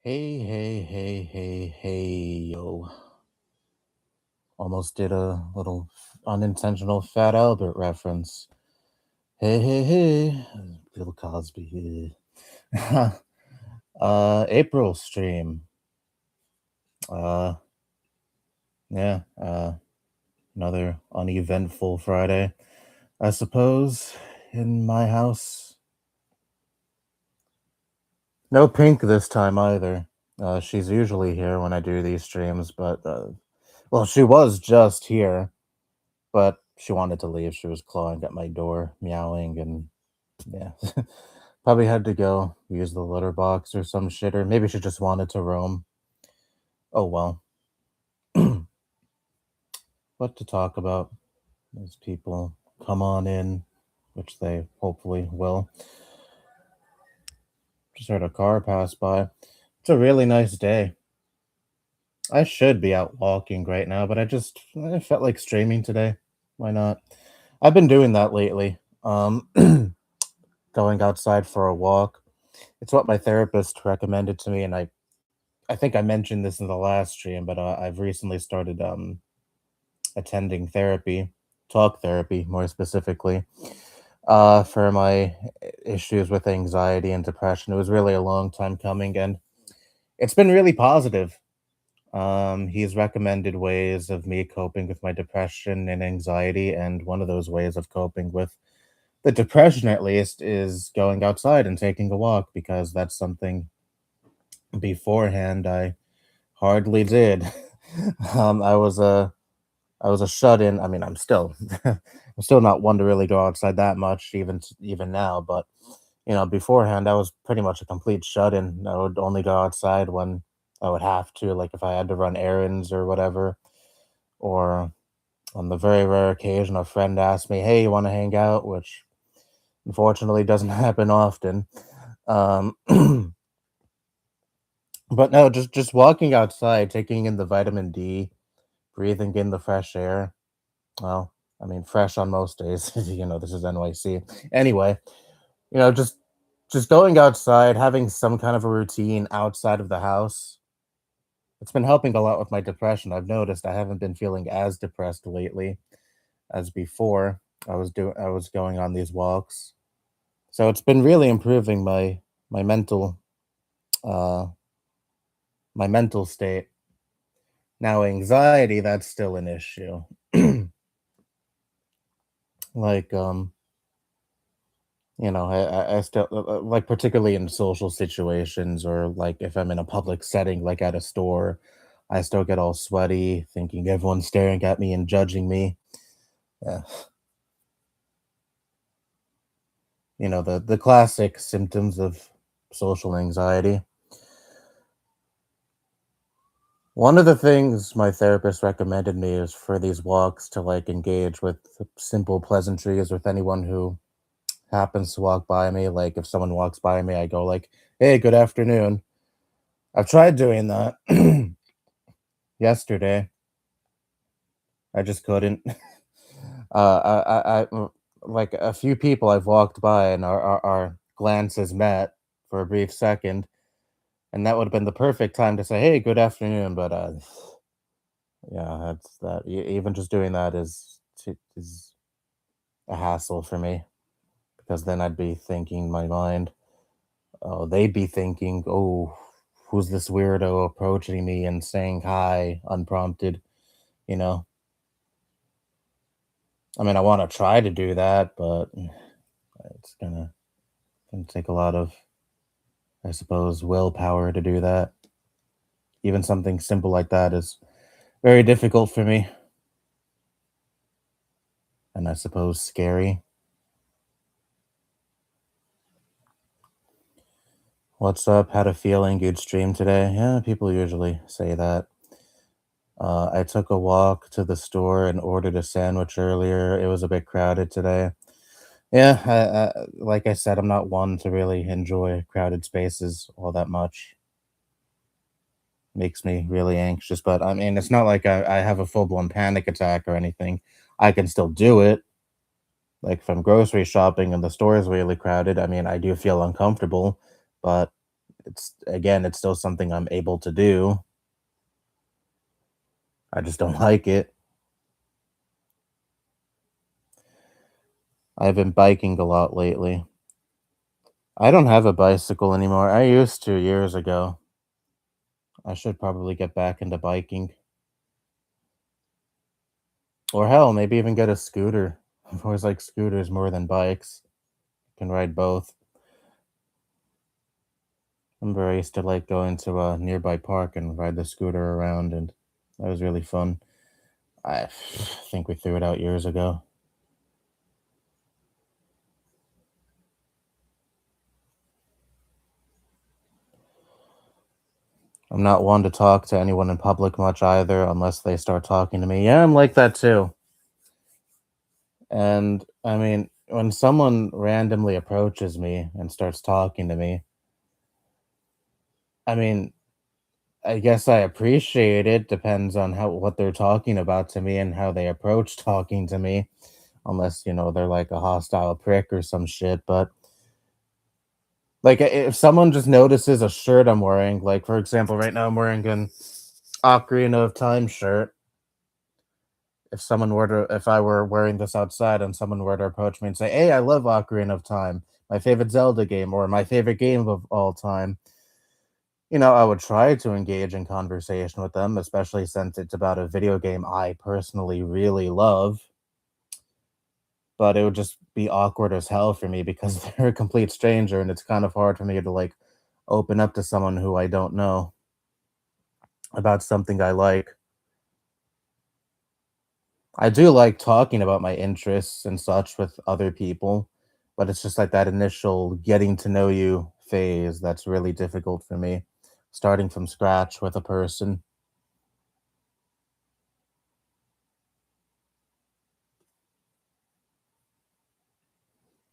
Hey, hey, hey, hey, hey, yo. Almost did a little unintentional Fat Albert reference. Hey, hey, hey. Bill Cosby. April stream. Uh, yeah, another uneventful Friday, I suppose, in my house. No Pink this time either. She's usually here when I do these streams, but, well, she was just here. But she wanted to leave. She was clawing at my door, meowing, and yeah. Probably had to go use the litter box or some shit, or maybe she just wanted to roam. Oh well. What to talk about? As people come on in, which they hopefully will. Just heard a car pass by. It's a really nice day. I should be out walking right now, but I felt like streaming today. Why not? I've been doing that lately. Going outside for a walk. It's what my therapist recommended to me, and I think I mentioned this in the last stream, but I've recently started attending therapy, talk therapy more specifically, for my issues with anxiety and depression. It was really a long time coming, and it's been really positive. He's recommended ways of me coping with my depression and anxiety, and one of those ways of coping with the depression, at least, is going outside and taking a walk because that's something beforehand I hardly did. I was a shut-in. I mean, I'm still I'm still not one to really go outside that much, even now. But beforehand, I was pretty much a complete shut-in. I would only go outside when I would have to, like if I had to run errands or whatever, or on the very rare occasion a friend asked me, "Hey, you want to hang out?" Which unfortunately doesn't happen often. Um, but no, just walking outside, taking in the vitamin D, breathing in the fresh air. Well, I mean, fresh on most days. This is NYC. Anyway, you know, just just going outside, having some kind of a routine outside of the house. It's been helping a lot with my depression. I've noticed I haven't been feeling as depressed lately as before. I was going on these walks. So it's been really improving my mental uh my mental state. Now anxiety, that's still an issue. like I still like, particularly in social situations, or like if I'm in a public setting, like at a store, I still get all sweaty, thinking everyone's staring at me and judging me. Yeah, the classic symptoms of social anxiety. One of the things my therapist recommended me is for these walks to like engage with simple pleasantries with anyone who happens to walk by me. Like if someone walks by me, I go like, "Hey, good afternoon." I've tried doing that yesterday. I just couldn't. Like a few people I've walked by and our glances met for a brief second, and that would have been the perfect time to say, "Hey, good afternoon." But yeah, that's that. Even just doing that is a hassle for me because then I'd be thinking in my mind, oh, they'd be thinking, oh, who's this weirdo approaching me and saying hi unprompted? You know, I mean, I want to try to do that, but it's gonna take a lot of, I suppose, willpower to do that. Even something simple like that is very difficult for me, and I suppose scary. What's up? Had a feeling you'd stream today? Yeah, people usually say that. I took a walk to the store and ordered a sandwich earlier. It was a bit crowded today. Yeah, like I said, I'm not one to really enjoy crowded spaces all that much. Makes me really anxious, but I mean, it's not like I have a full blown panic attack or anything. I can still do it. Like if I'm grocery shopping and the store is really crowded, I mean, I do feel uncomfortable, but It's again, it's still something I'm able to do. I just don't like it. I've been biking a lot lately. I don't have a bicycle anymore. I used to years ago. I should probably get back into biking. Or hell, maybe even get a scooter. I've always liked scooters more than bikes. Can ride both. Remember, I used to like going to a nearby park and ride the scooter around, and that was really fun. I think we threw it out years ago. I'm not one to talk to anyone in public much either, unless they start talking to me. Yeah, I'm like that too. And I mean, when someone randomly approaches me and starts talking to me, I mean, I guess I appreciate it. Depends on how what they're talking about to me and how they approach talking to me. Unless, they're like a hostile prick or some shit. But like if someone just notices a shirt I'm wearing, like for example, right now I'm wearing an Ocarina of Time shirt. If I were wearing this outside and someone were to approach me and say, "Hey, I love Ocarina of Time, my favorite Zelda game or my favorite game of all time," I would try to engage in conversation with them, especially since it's about a video game I personally really love. But it would just be awkward as hell for me because they're a complete stranger and it's kind of hard for me to like open up to someone who I don't know about something I like. I do like talking about my interests and such with other people, but it's just like that initial getting to know you phase that's really difficult for me, starting from scratch with a person.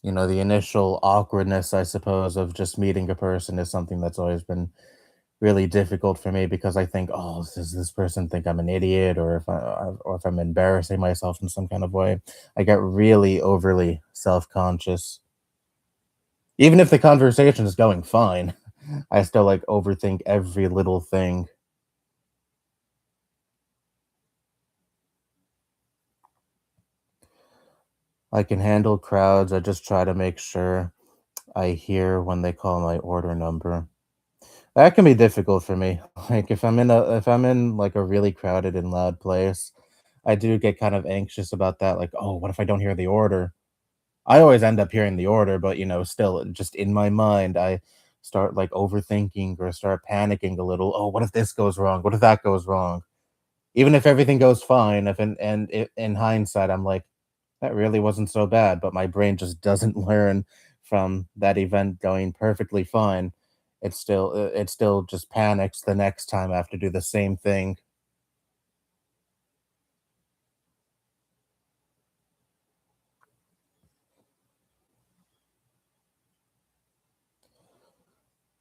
The initial awkwardness, I suppose, of just meeting a person is something that's always been really difficult for me because I think, oh, does this person think I'm an idiot, or if I'm embarrassing myself in some kind of way? I get really overly self-conscious. Even if the conversation is going fine, I still like overthink every little thing. I can handle crowds. I just try to make sure I hear when they call my order number. That can be difficult for me. Like if I'm in like a really crowded and loud place, I do get kind of anxious about that. Like, oh, what if I don't hear the order? I always end up hearing the order, but still just in my mind, I start like overthinking or start panicking a little. Oh, what if this goes wrong? What if that goes wrong? Even if everything goes fine, if in hindsight, I'm like, that really wasn't so bad, but my brain just doesn't learn from that event going perfectly fine. It still just panics the next time I have to do the same thing.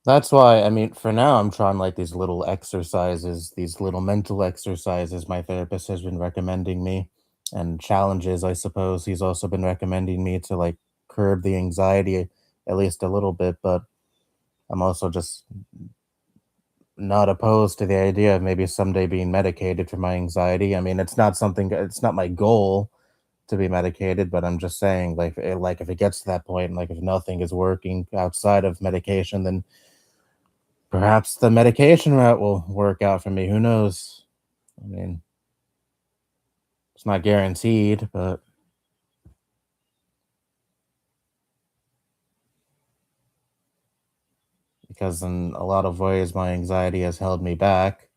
That's why, I mean, for now, I'm trying like these little exercises, these little mental exercises my therapist has been recommending me, and challenges, I suppose. He's also been recommending me to like curb the anxiety at least a little bit, but I'm also just not opposed to the idea of maybe someday being medicated for my anxiety. I mean, it's not my goal to be medicated, but I'm just saying, like if it gets to that point, like if nothing is working outside of medication, then perhaps the medication route will work out for me. Who knows? I mean, it's not guaranteed, but because in a lot of ways my anxiety has held me back.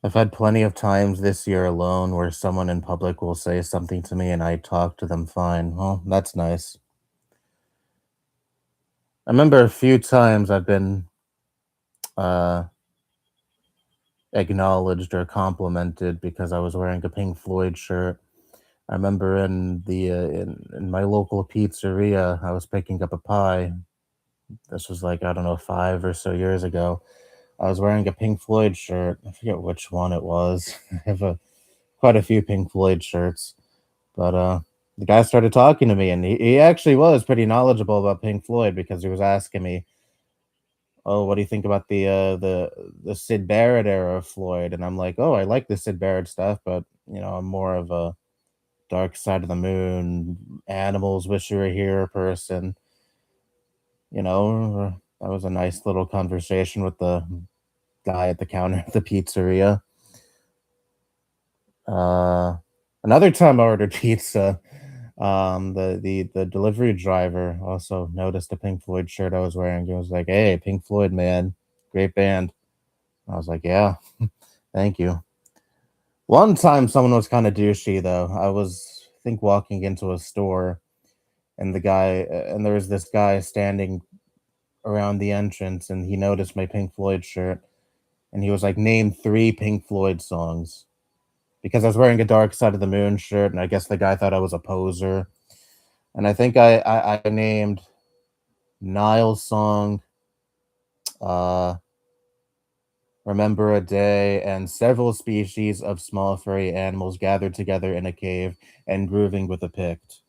I've had plenty of times this year alone where someone in public will say something to me and I talk to them fine. Well, that's nice. I remember a few times I've been uh, acknowledged or complimented because I was wearing a Pink Floyd shirt. I remember in my local pizzeria, I was picking up a pie. This was like, I don't know, 5 or so years ago. I was wearing a Pink Floyd shirt. I forget which one it was. I have quite a few Pink Floyd shirts, but the guy started talking to me, and he actually was pretty knowledgeable about Pink Floyd because he was asking me, "Oh, what do you think about the Sid Barrett era of Floyd?" And I'm like, "Oh, I like the Sid Barrett stuff, but I'm more of a Dark Side of the Moon, Animals, Wish You Were Here person." That was a nice little conversation with the guy at the counter at the pizzeria. Uh, Another time I ordered pizza, the delivery driver also noticed a Pink Floyd shirt I was wearing. He was like, "Hey, Pink Floyd, man, great band." I was like, "Yeah, thank you." One time, someone was kind of douchey though. I think, walking into a store, and there was this guy standing around the entrance, and he noticed my Pink Floyd shirt, and he was like, "Name three Pink Floyd songs." Because I was wearing a Dark Side of the Moon shirt, and I guess the guy thought I was a poser. And I think I named Niall's song, uh, "Remember a Day," and several species of small furry animals gathered together in a cave and grooving with a pict.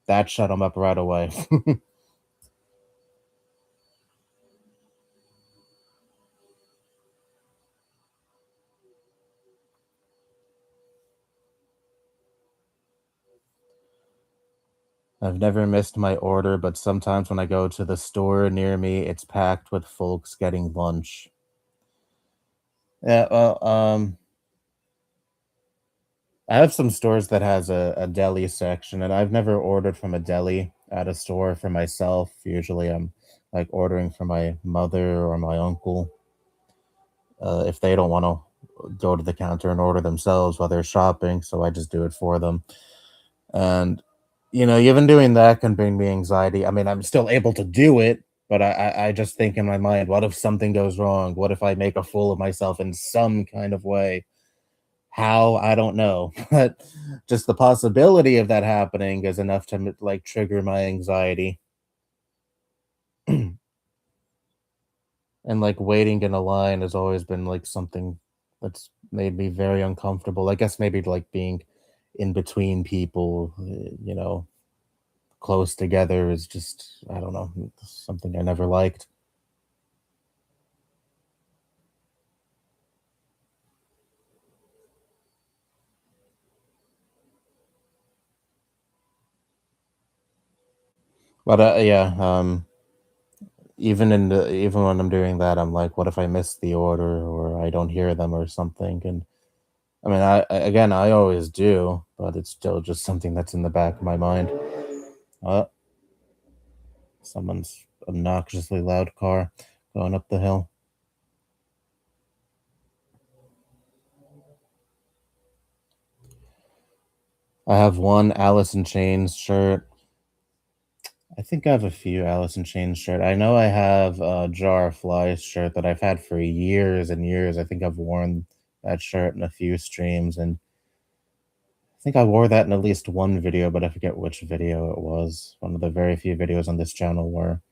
That shut him up right away. I've never missed my order, but sometimes when I go to the store near me, it's packed with folks getting lunch. Yeah, well, I have some stores that has a deli section, and I've never ordered from a deli at a store for myself. Usually, I'm like ordering for my mother or my uncle if they don't want to go to the counter and order themselves while they're shopping. So I just do it for them. And even doing that can bring me anxiety. I mean, I'm still able to do it, but I just think in my mind, what if something goes wrong? What if I make a fool of myself in some kind of way? How? I don't know, but just the possibility of that happening is enough to like trigger my anxiety. And like waiting in a line has always been like something that's made me very uncomfortable. I guess maybe like being in between people, close together is just, I don't know, something I never liked. But yeah, even when I'm doing that, I'm like, what if I miss the order or I don't hear them or something? And I mean, again, I always do, but it's still just something that's in the back of my mind. Uh, Someone's obnoxiously loud car going up the hill. I have one Alice in Chains shirt. I think I have a few Alice in Chains shirt. I know I have a Jar of Flies shirt that I've had for years and years. I think I've worn that shirt in a few streams, and I think I wore that in at least one video, but I forget which video it was. One of the very few videos on this channel where,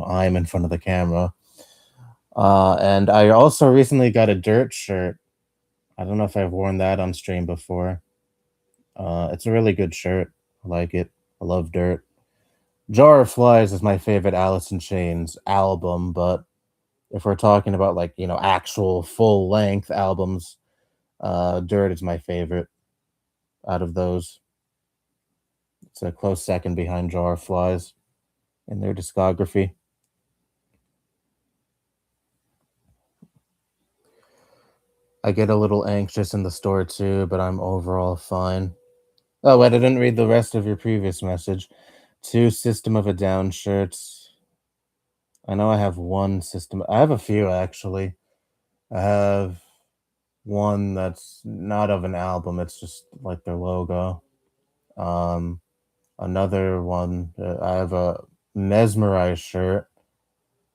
I'm in front of the camera. And I also recently got a Dirt shirt. I don't know if I've worn that on stream before. It's a really good shirt. I like it. I love Dirt. Jar of Flies is my favorite Alice in Chains album, but if we're talking about like, actual full length albums, Dirt is my favorite out of those. It's a close second behind Jar of Flies in their discography. I get a little anxious in the store too, but I'm overall fine. Oh, wait, I didn't read the rest of your previous message. Two System of a Down shirts. I know I have one system. I have a few actually. I have one that's not of an album. It's just like their logo. Um, Another one. I have a Mesmerize shirt,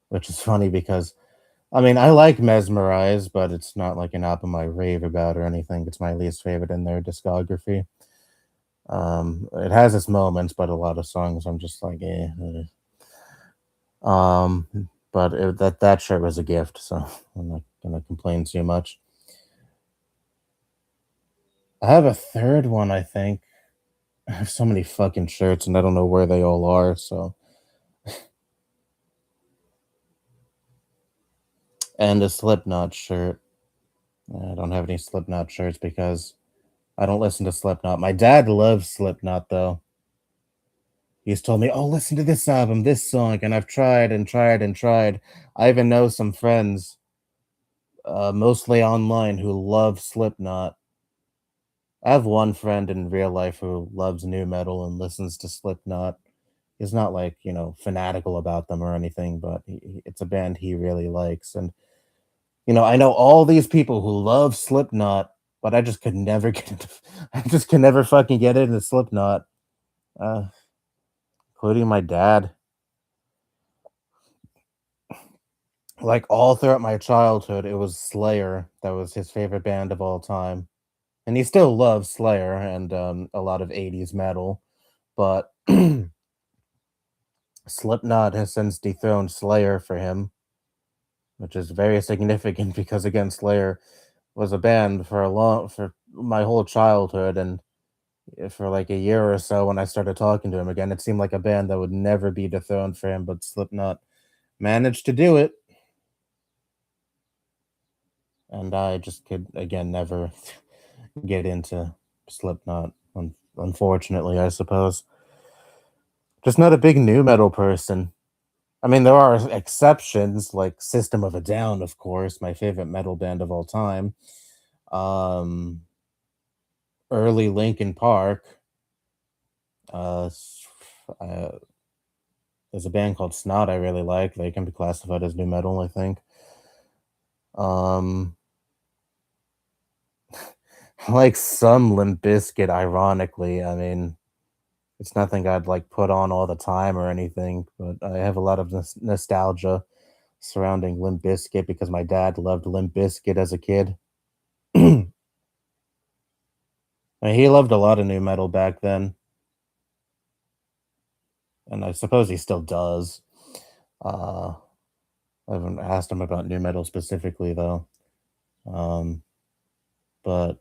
which is funny because I mean I like Mesmerize, but it's not like an album I rave about or anything. It's my least favorite in their discography. It has its moments, but a lot of songs I'm just like, eh. but that shirt was a gift, so I'm not gonna complain too much. I have a third one, I think. I have so many fucking shirts, and I don't know where they all are. So, and a Slipknot shirt. I don't have any Slipknot shirts because I don't listen to Slipknot. My dad loves Slipknot though. He's told me, "Oh, listen to this album, this song," and I've tried and tried and tried. I even know some friends, mostly online, who love Slipknot. I have one friend in real life who loves new metal and listens to Slipknot. He's not like, fanatical about them or anything, but it's a band he really likes. And, I know all these people who love Slipknot, but I just could never get into, I just could never fucking get into Slipknot, uh, including my dad. Like all throughout my childhood, it was Slayer that was his favorite band of all time. And he still loves Slayer and a lot of 80s metal, but Slipknot has since dethroned Slayer for him, which is very significant because again, Slayer was a band for my whole childhood, and for like a year or so when I started talking to him again, it seemed like a band that would never be dethroned for him, but Slipknot managed to do it, and I just could again never get into Slipknot. Unfortunately, I suppose. Just not a big new metal person. I mean, there are exceptions like System of a Down, of course, my favorite metal band of all time. Um, early Linkin Park. Uh, s- uh, there's a band called Snot I really like. They can be classified as new metal, I think. Um, I like some Limp Bizkit, ironically. I mean, it's nothing I'd like put on all the time or anything, but I have a lot of nostalgia surrounding Limp Bizkit because my dad loved Limp Bizkit as a kid. And he loved a lot of new metal back then, and I suppose he still does. Uh, I haven't asked him about new metal specifically though. Um, but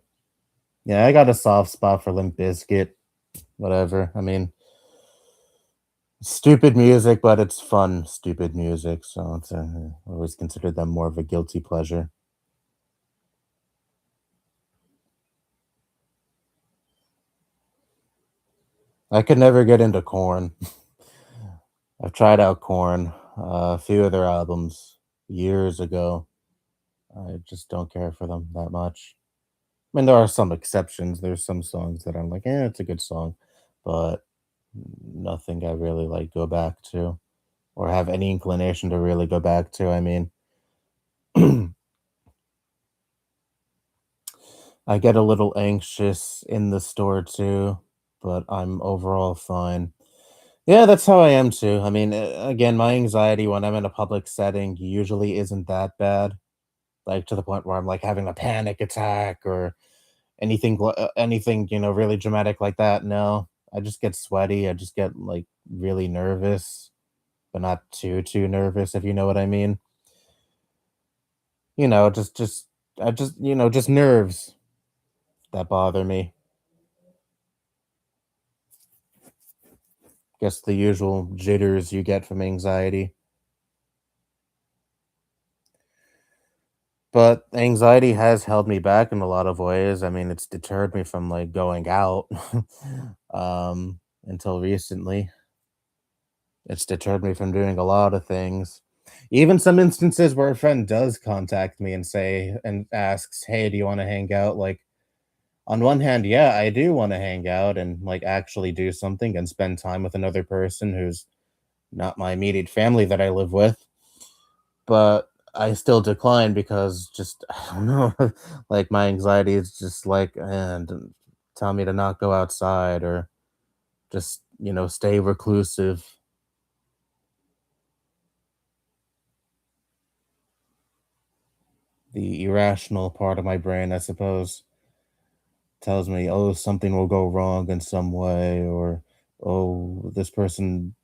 yeah, I got a soft spot for Limp Bizkit. Whatever. I mean, stupid music, but it's fun, stupid music. So I always considered them more of a guilty pleasure. I could never get into Corn. I've tried out Corn, a few of their albums years ago. I just don't care for them that much. I mean, there are some exceptions. There's some songs that I'm like, it's a good song, but nothing I really like go back to or have any inclination to really go back to. I mean, I get a little anxious in the store too, but I'm overall fine. Yeah, that's how I am too. I mean, again, my anxiety when I'm in a public setting usually isn't that bad, like to the point where I'm like having a panic attack or anything, really dramatic like that. No, I just get sweaty. I just get like really nervous, but not too nervous, if you know what I mean. Just nerves that bother me. Guess the usual jitters you get from anxiety. But anxiety has held me back in a lot of ways. I mean, it's deterred me from like going out until recently. It's deterred me from doing a lot of things. Even some instances where a friend does contact me and asks, "Hey, do you want to hang out?" Like on one hand, yeah, I do want to hang out and like actually do something and spend time with another person who's not my immediate family that I live with. But I still decline because just I don't know, like my anxiety is just like, and tell me to not go outside or just stay reclusive. The irrational part of my brain, I suppose, tells me, oh, something will go wrong in some way, or oh, this person.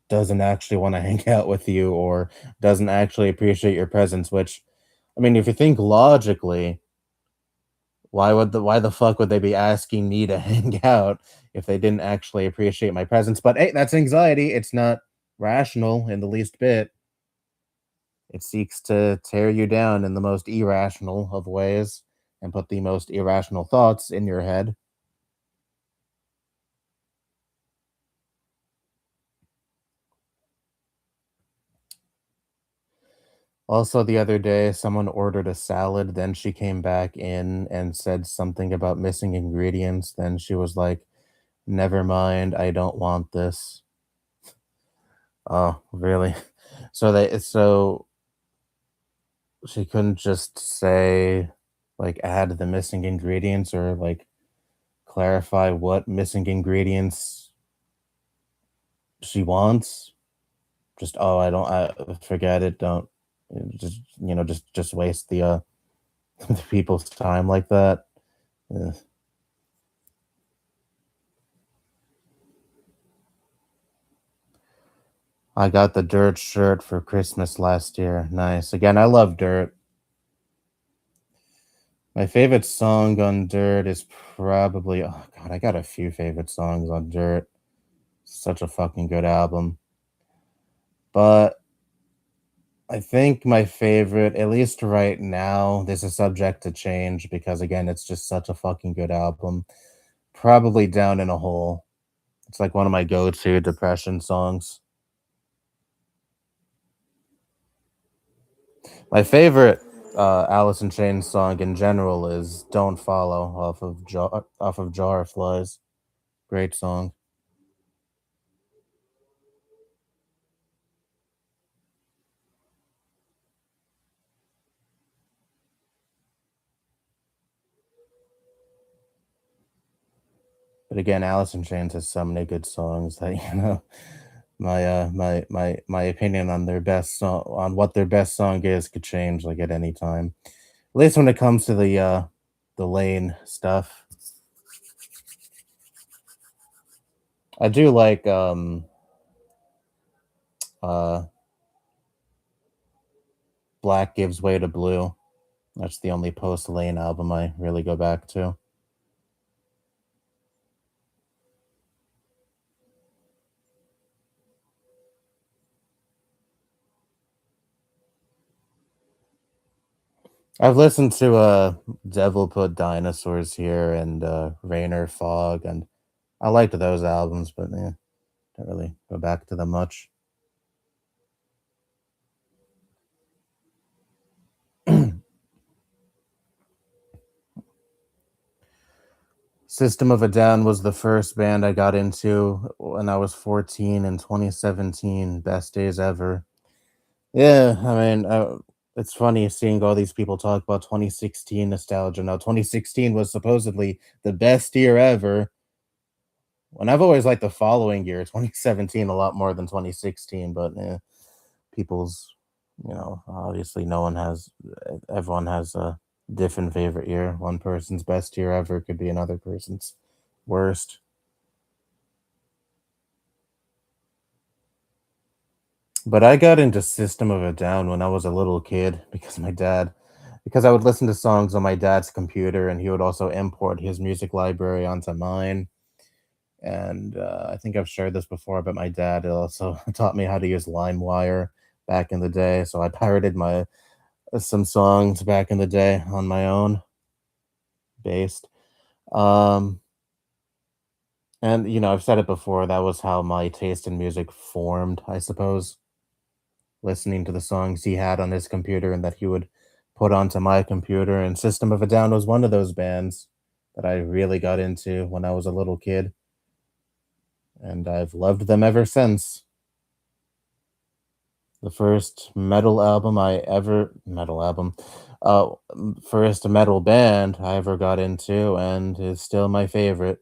doesn't actually want to hang out with you or doesn't actually appreciate your presence, which I mean, if you think logically, why the fuck would they be asking me to hang out if they didn't actually appreciate my presence? But hey, that's anxiety. It's not rational in the least bit. It seeks to tear you down in the most irrational of ways and put the most irrational thoughts in your head. Also, the other day, someone ordered a salad, then she came back in and said something about missing ingredients. Then she was like, "Never mind, I don't want this." Oh, really? So she couldn't just say, like, add the missing ingredients or like clarify what missing ingredients she wants. Just, oh, I forget it. Don't just just waste the the people's time like that. Ugh. I got the Dirt shirt for Christmas last year. Nice. Again, I love Dirt. My favorite song on Dirt is probably, oh god, I got a few favorite songs on Dirt. Such a fucking good album. But I think my favorite, at least right now, this is subject to change because again, it's just such a fucking good album. Probably Down in a Hole. It's like one of my go-to depression songs. My favorite Alice in Chains song in general is "Don't Follow" off of Jar of Flies. Great song. But again, Alice in Chains has so many good songs that my opinion on their best song on what their best song is could change like at any time. At least when it comes to the Lane stuff. I do like uh Black Gives Way to Blue. That's the only post Lane album I really go back to. I've listened to Devil Put Dinosaurs Here and Rainer Fog, and I liked those albums, but yeah, don't really go back to them much. System of a Down was the first band I got into when I was 14 in 2017. Best days ever. Yeah, I mean, it's funny seeing all these people talk about 2016 nostalgia. Now, 2016 was supposedly the best year ever, when I've always liked the following year, 2017, a lot more than 2016. But people's, obviously, no one has, everyone has a different favorite year. One person's best year ever could be another person's worst. But I got into System of a Down when I was a little kid because I would listen to songs on my dad's computer and he would also import his music library onto mine. And I think I've shared this before, but my dad also taught me how to use LimeWire back in the day. So I pirated my some songs back in the day on my own based. Um, and I've said it before, that was how my taste in music formed, I suppose. Listening to the songs he had on his computer and that he would put onto my computer. And System of a Down was one of those bands that I really got into when I was a little kid, and I've loved them ever since. The first metal album, first metal band I ever got into, and is still my favorite.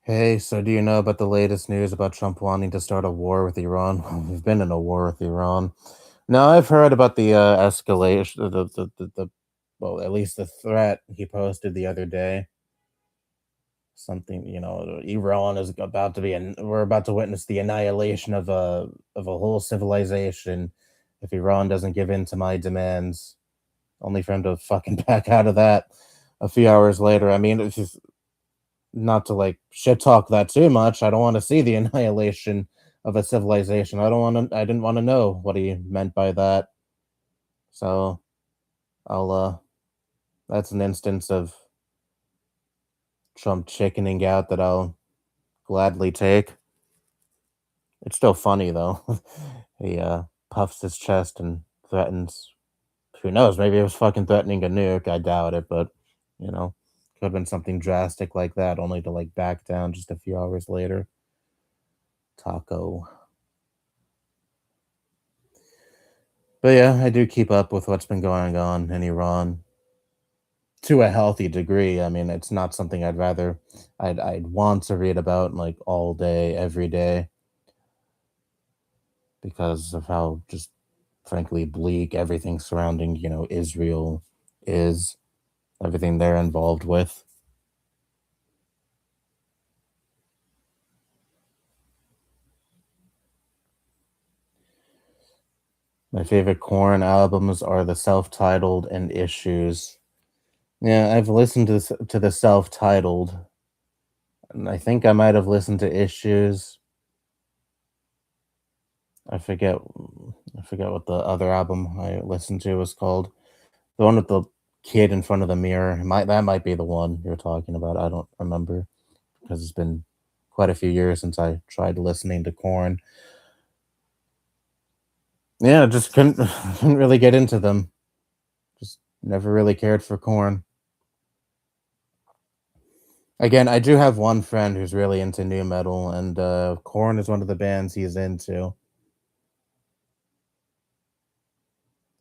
Hey, so do you know about the latest news about Trump wanting to start a war with Iran? Well, we've been in a war with Iran. No, I've heard about the escalation, well, at least the threat he posted the other day. something, Iran is about to be, and we're about to witness the annihilation of a whole civilization if Iran doesn't give in to my demands, only for him to fucking back out of that a few hours later. I mean, it's just not to like shit talk that too much. I don't want to see the annihilation of a civilization. I didn't want to know what he meant by that. So I'll that's an instance of Trump chickening out that I'll gladly take. It's still funny though. He puffs his chest and threatens. Who knows? Maybe he was fucking threatening a nuke. I doubt it, but you know, could have been something drastic like that, only to like back down just a few hours later. Taco. But yeah, I do keep up with what's been going on in Iran to a healthy degree. I mean, it's not something I'd want to read about like all day, every day, because of how just frankly bleak everything surrounding, Israel is, everything they're involved with. My favorite Corn albums are the self-titled and Issues. Yeah, I've listened to the self-titled, and I think I might have listened to Issues. I forget I forget what the other album I listened to was called. The one with the kid in front of the mirror. That might be the one you're talking about. I don't remember because it's been quite a few years since I tried listening to Corn. Yeah, just couldn't couldn't really get into them. Just never really cared for Corn. Again, I do have one friend who's really into new metal, and Corn is one of the bands he's into.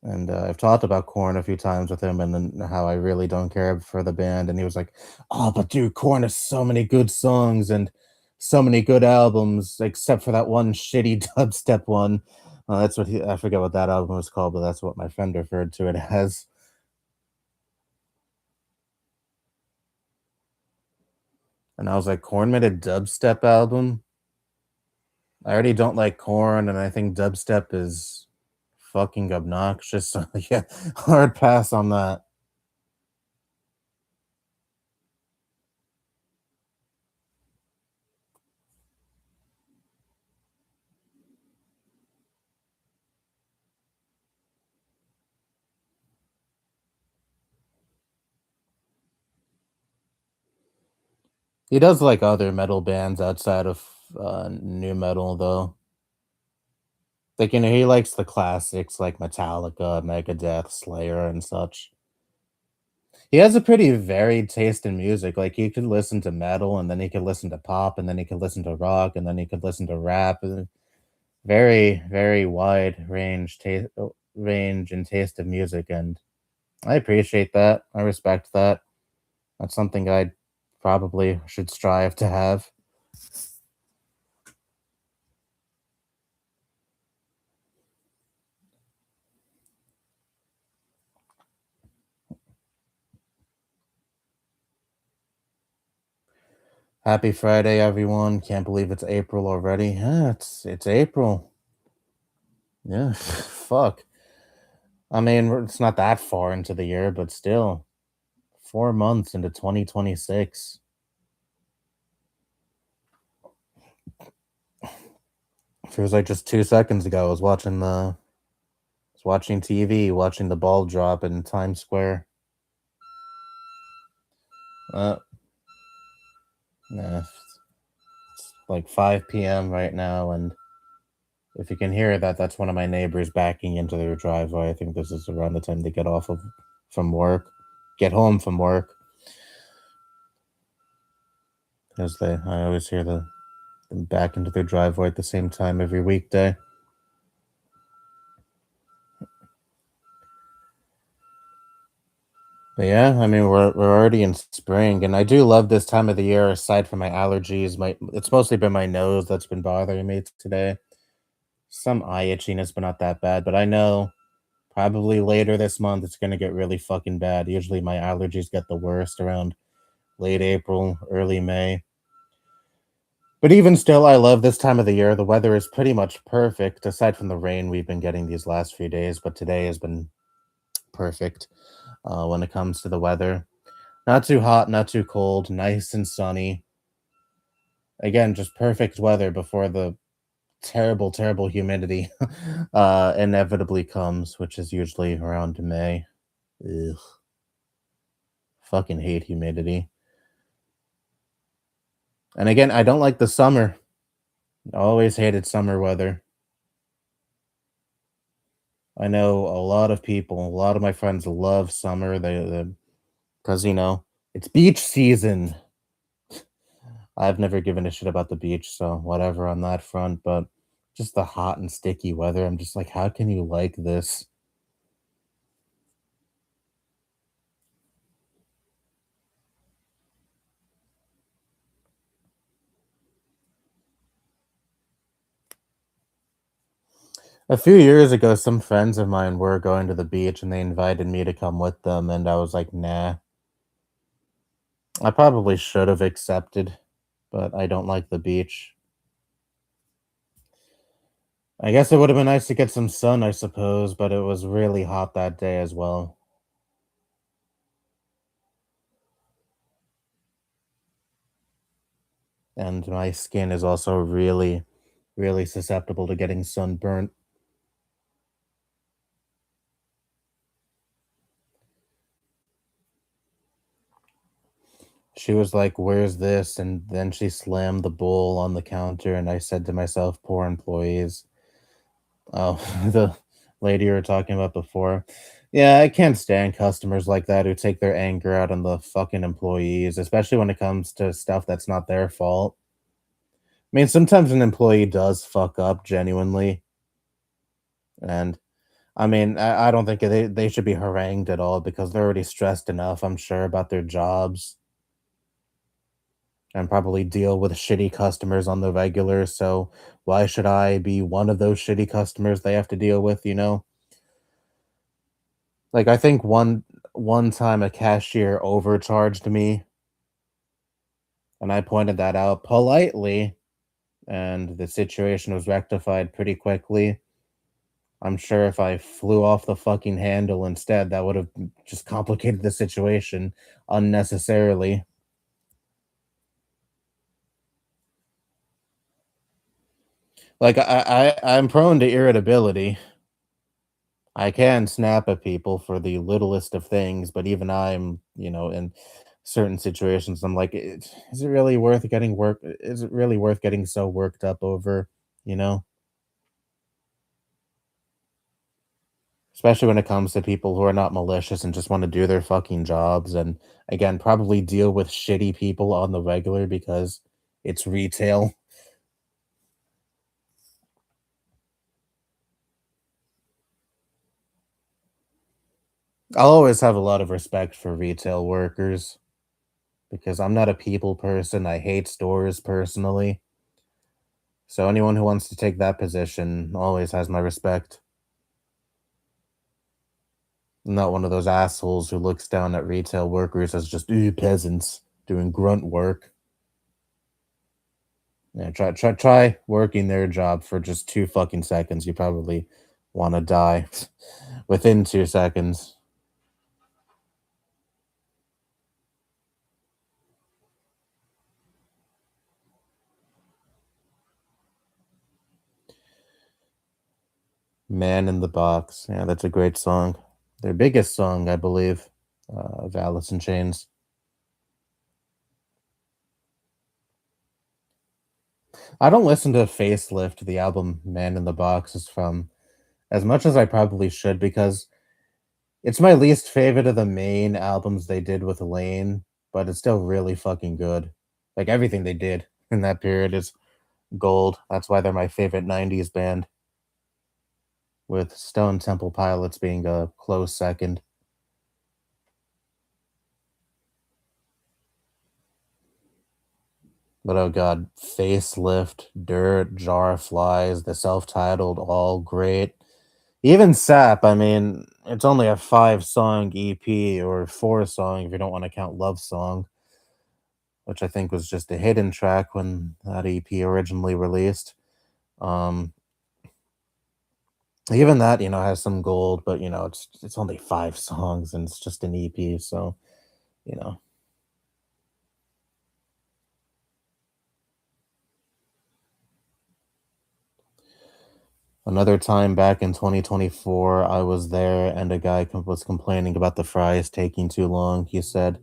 And I've talked about Corn a few times with him, and then how I really don't care for the band. And he was like, "Oh, but dude, Corn has so many good songs and so many good albums, except for that one shitty dubstep one." That's what I forget what that album was called, but that's what my friend referred to it as. And I was like, "Corn made a dubstep album? I already don't like Corn, and I think dubstep is fucking obnoxious." So yeah, hard pass on that. He does like other metal bands outside of new metal, though. Like, he likes the classics like Metallica, Megadeth, Slayer, and such. He has a pretty varied taste in music. Like, he could listen to metal, and then he could listen to pop, and then he could listen to rock, and then he could listen to rap. Very, very wide range and taste of music, and I appreciate that. I respect that. That's something I probably should strive to have. Happy Friday, everyone. Can't believe it's April already. Yeah, it's April. Yeah, fuck. I mean, it's not that far into the year, but still, 4 months into 2026. Feels like just 2 seconds ago. I was watching TV, watching the ball drop in Times Square. Uh, nah, it's like 5 p.m. right now, and if you can hear that, that's one of my neighbors backing into their driveway. I think this is around the time they get off of from work, get home from work, because I always hear them back into their driveway at the same time every weekday. But yeah, I mean, we're already in spring, and I do love this time of the year. Aside from my allergies, my it's mostly been my nose that's been bothering me today. Some eye itchiness, but not that bad. But I know probably later this month it's gonna get really fucking bad. Usually my allergies get the worst around late April, early May. But even still, I love this time of the year. The weather is pretty much perfect, aside from the rain we've been getting these last few days. But today has been perfect when it comes to the weather. Not too hot, not too cold, nice and sunny. Again, just perfect weather before the terrible, terrible humidity inevitably comes, which is usually around May. Ugh, fucking hate humidity. And again, I don't like the summer. Always hated summer weather. I know a lot of people, a lot of my friends love summer. They because it's beach season. I've never given a shit about the beach, so whatever on that front. But just the hot and sticky weather, I'm just like, how can you like this? A few years ago, some friends of mine were going to the beach and they invited me to come with them, and I was like, nah. I probably should have accepted, but I don't like the beach. I guess it would have been nice to get some sun, I suppose, but it was really hot that day as well. And my skin is also really, really susceptible to getting sunburnt. She was like, "Where's this?" And then she slammed the bowl on the counter, and I said to myself, "Poor employees." Oh, the lady you were talking about before. Yeah, I can't stand customers like that who take their anger out on the fucking employees, especially when it comes to stuff that's not their fault. I mean, sometimes an employee does fuck up genuinely, and I mean, I don't think they should be harangued at all because they're already stressed enough, I'm sure, about their jobs and probably deal with shitty customers on the regular. So why should I be one of those shitty customers they have to deal with? Like I think one time a cashier overcharged me and I pointed that out politely and the situation was rectified pretty quickly. I'm sure if I flew off the fucking handle instead, that would have just complicated the situation unnecessarily. Like I'm prone to irritability. I can snap at people for the littlest of things, but even in certain situations, I'm like, is it really worth getting work? Is it really worth getting so worked up over? You know, especially when it comes to people who are not malicious and just want to do their fucking jobs, and again, probably deal with shitty people on the regular because it's retail. I'll always have a lot of respect for retail workers because I'm not a people person. I hate stores personally. So anyone who wants to take that position always has my respect. I'm not one of those assholes who looks down at retail workers as just peasants doing grunt work. Yeah, try working their job for just 2 fucking seconds. You probably want to die within 2 seconds. Man in the Box. Yeah, that's a great song. Their biggest song, I believe, of Alice in Chains. I don't listen to Facelift, the album Man in the Box is from, as much as I probably should, because it's my least favorite of the main albums they did with Lane, but it's still really fucking good. Like everything they did in that period is gold. That's why they're my favorite 90s band, with Stone Temple Pilots being a close second. But oh god, Facelift, Dirt, Jar of Flies, the self-titled, all great. Even Sap, I mean, it's only a 5 song EP or 4 song if you don't want to count Love Song. which I think was just a hidden track when that EP originally released. Um, Even that, has some gold, but it's only 5 songs and it's just an EP, so you know. Another time back in 2024, I was there and a guy was complaining about the fries taking too long. He said,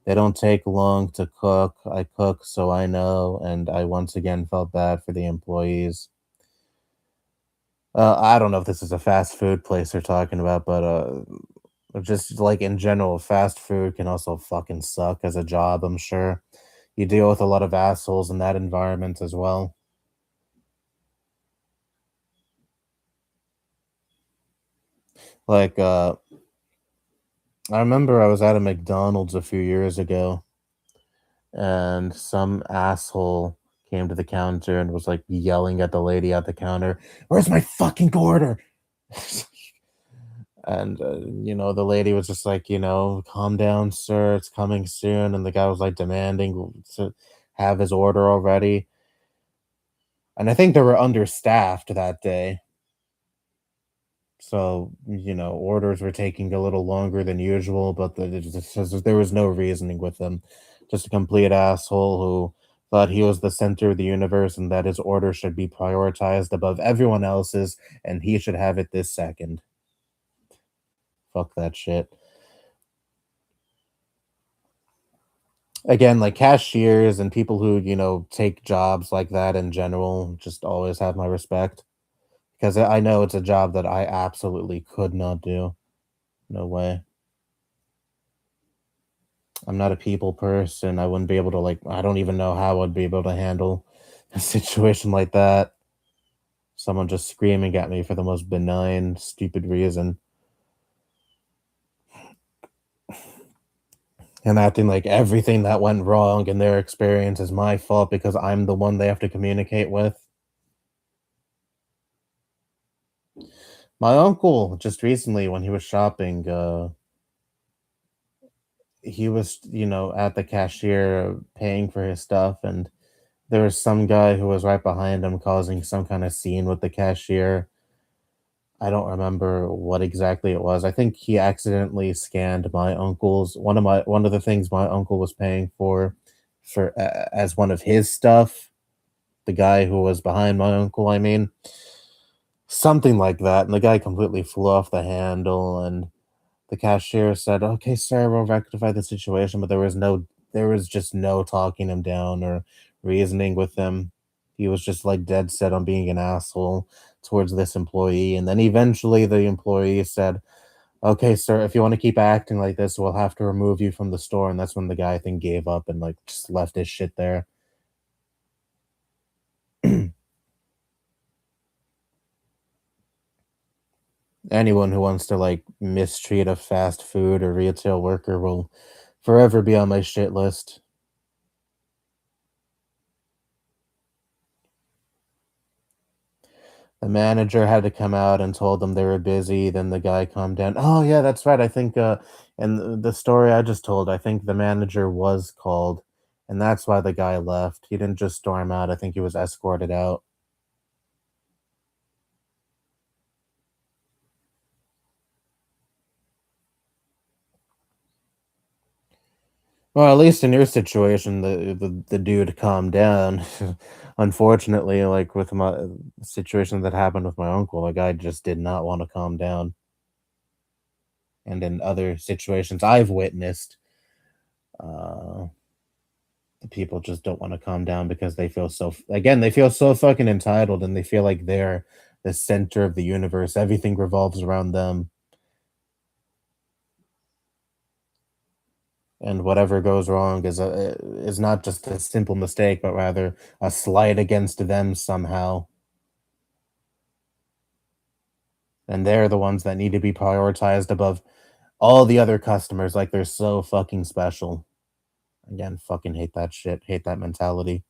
"They don't take long to cook. I cook, so I know." And I once again felt bad for the employees. I don't know if this is a fast food place they're talking about, but just like in general, fast food can also fucking suck as a job, I'm sure. You deal with a lot of assholes in that environment as well. Like, I remember I was at a McDonald's a few years ago, and some asshole came to the counter and was like yelling at the lady at the counter, "Where's my fucking order?" And the lady was just like, "Calm down, sir, it's coming soon." And the guy was like demanding to have his order already. And I think they were understaffed that day. So, orders were taking a little longer than usual, but there was no reasoning with them. Just a complete asshole who thought he was the center of the universe and that his order should be prioritized above everyone else's, and he should have it this second. Fuck that shit. Again, like cashiers and people who, take jobs like that in general, just always have my respect because I know it's a job that I absolutely could not do. No way. I'm not a people person. I wouldn't be able to I don't even know how I'd be able to handle a situation like that. Someone just screaming at me for the most benign, stupid reason and acting like everything that went wrong in their experience is my fault because I'm the one they have to communicate with. My uncle just recently when he was shopping, he was, at the cashier paying for his stuff and there was some guy who was right behind him causing some kind of scene with the cashier. I don't remember what exactly it was. I think he accidentally scanned my uncle's one of the things my uncle was paying for as one of his stuff. The guy who was behind my uncle, I mean, something like that. And the guy completely flew off the handle. And the cashier said, "Okay, sir, we'll rectify the situation." But there was just no talking him down or reasoning with him. He was just like dead set on being an asshole towards this employee. And then eventually the employee said, "Okay, sir, if you want to keep acting like this, we'll have to remove you from the store." And that's when the guy, I think, gave up and just left his shit there. Anyone who wants to mistreat a fast food or retail worker will forever be on my shit list. The manager had to come out and told them they were busy, then the guy calmed down. Oh, yeah, that's right, I think, in the story I just told, I think the manager was called, and that's why the guy left. He didn't just storm out, I think he was escorted out. Well, at least in your situation, the dude calmed down. Unfortunately, like, with my situation that happened with my uncle, the guy just did not wanna calm down, and in other situations I've witnessed, uh the people just don't want to calm down because they feel again they feel so fucking entitled and they feel like they're the center of the universe, everything revolves around them, and whatever goes wrong is not just a simple mistake but rather a slight against them somehow, and they're the ones that need to be prioritized above all the other customers like they're so fucking special. Again, fucking hate that shit, hate that mentality.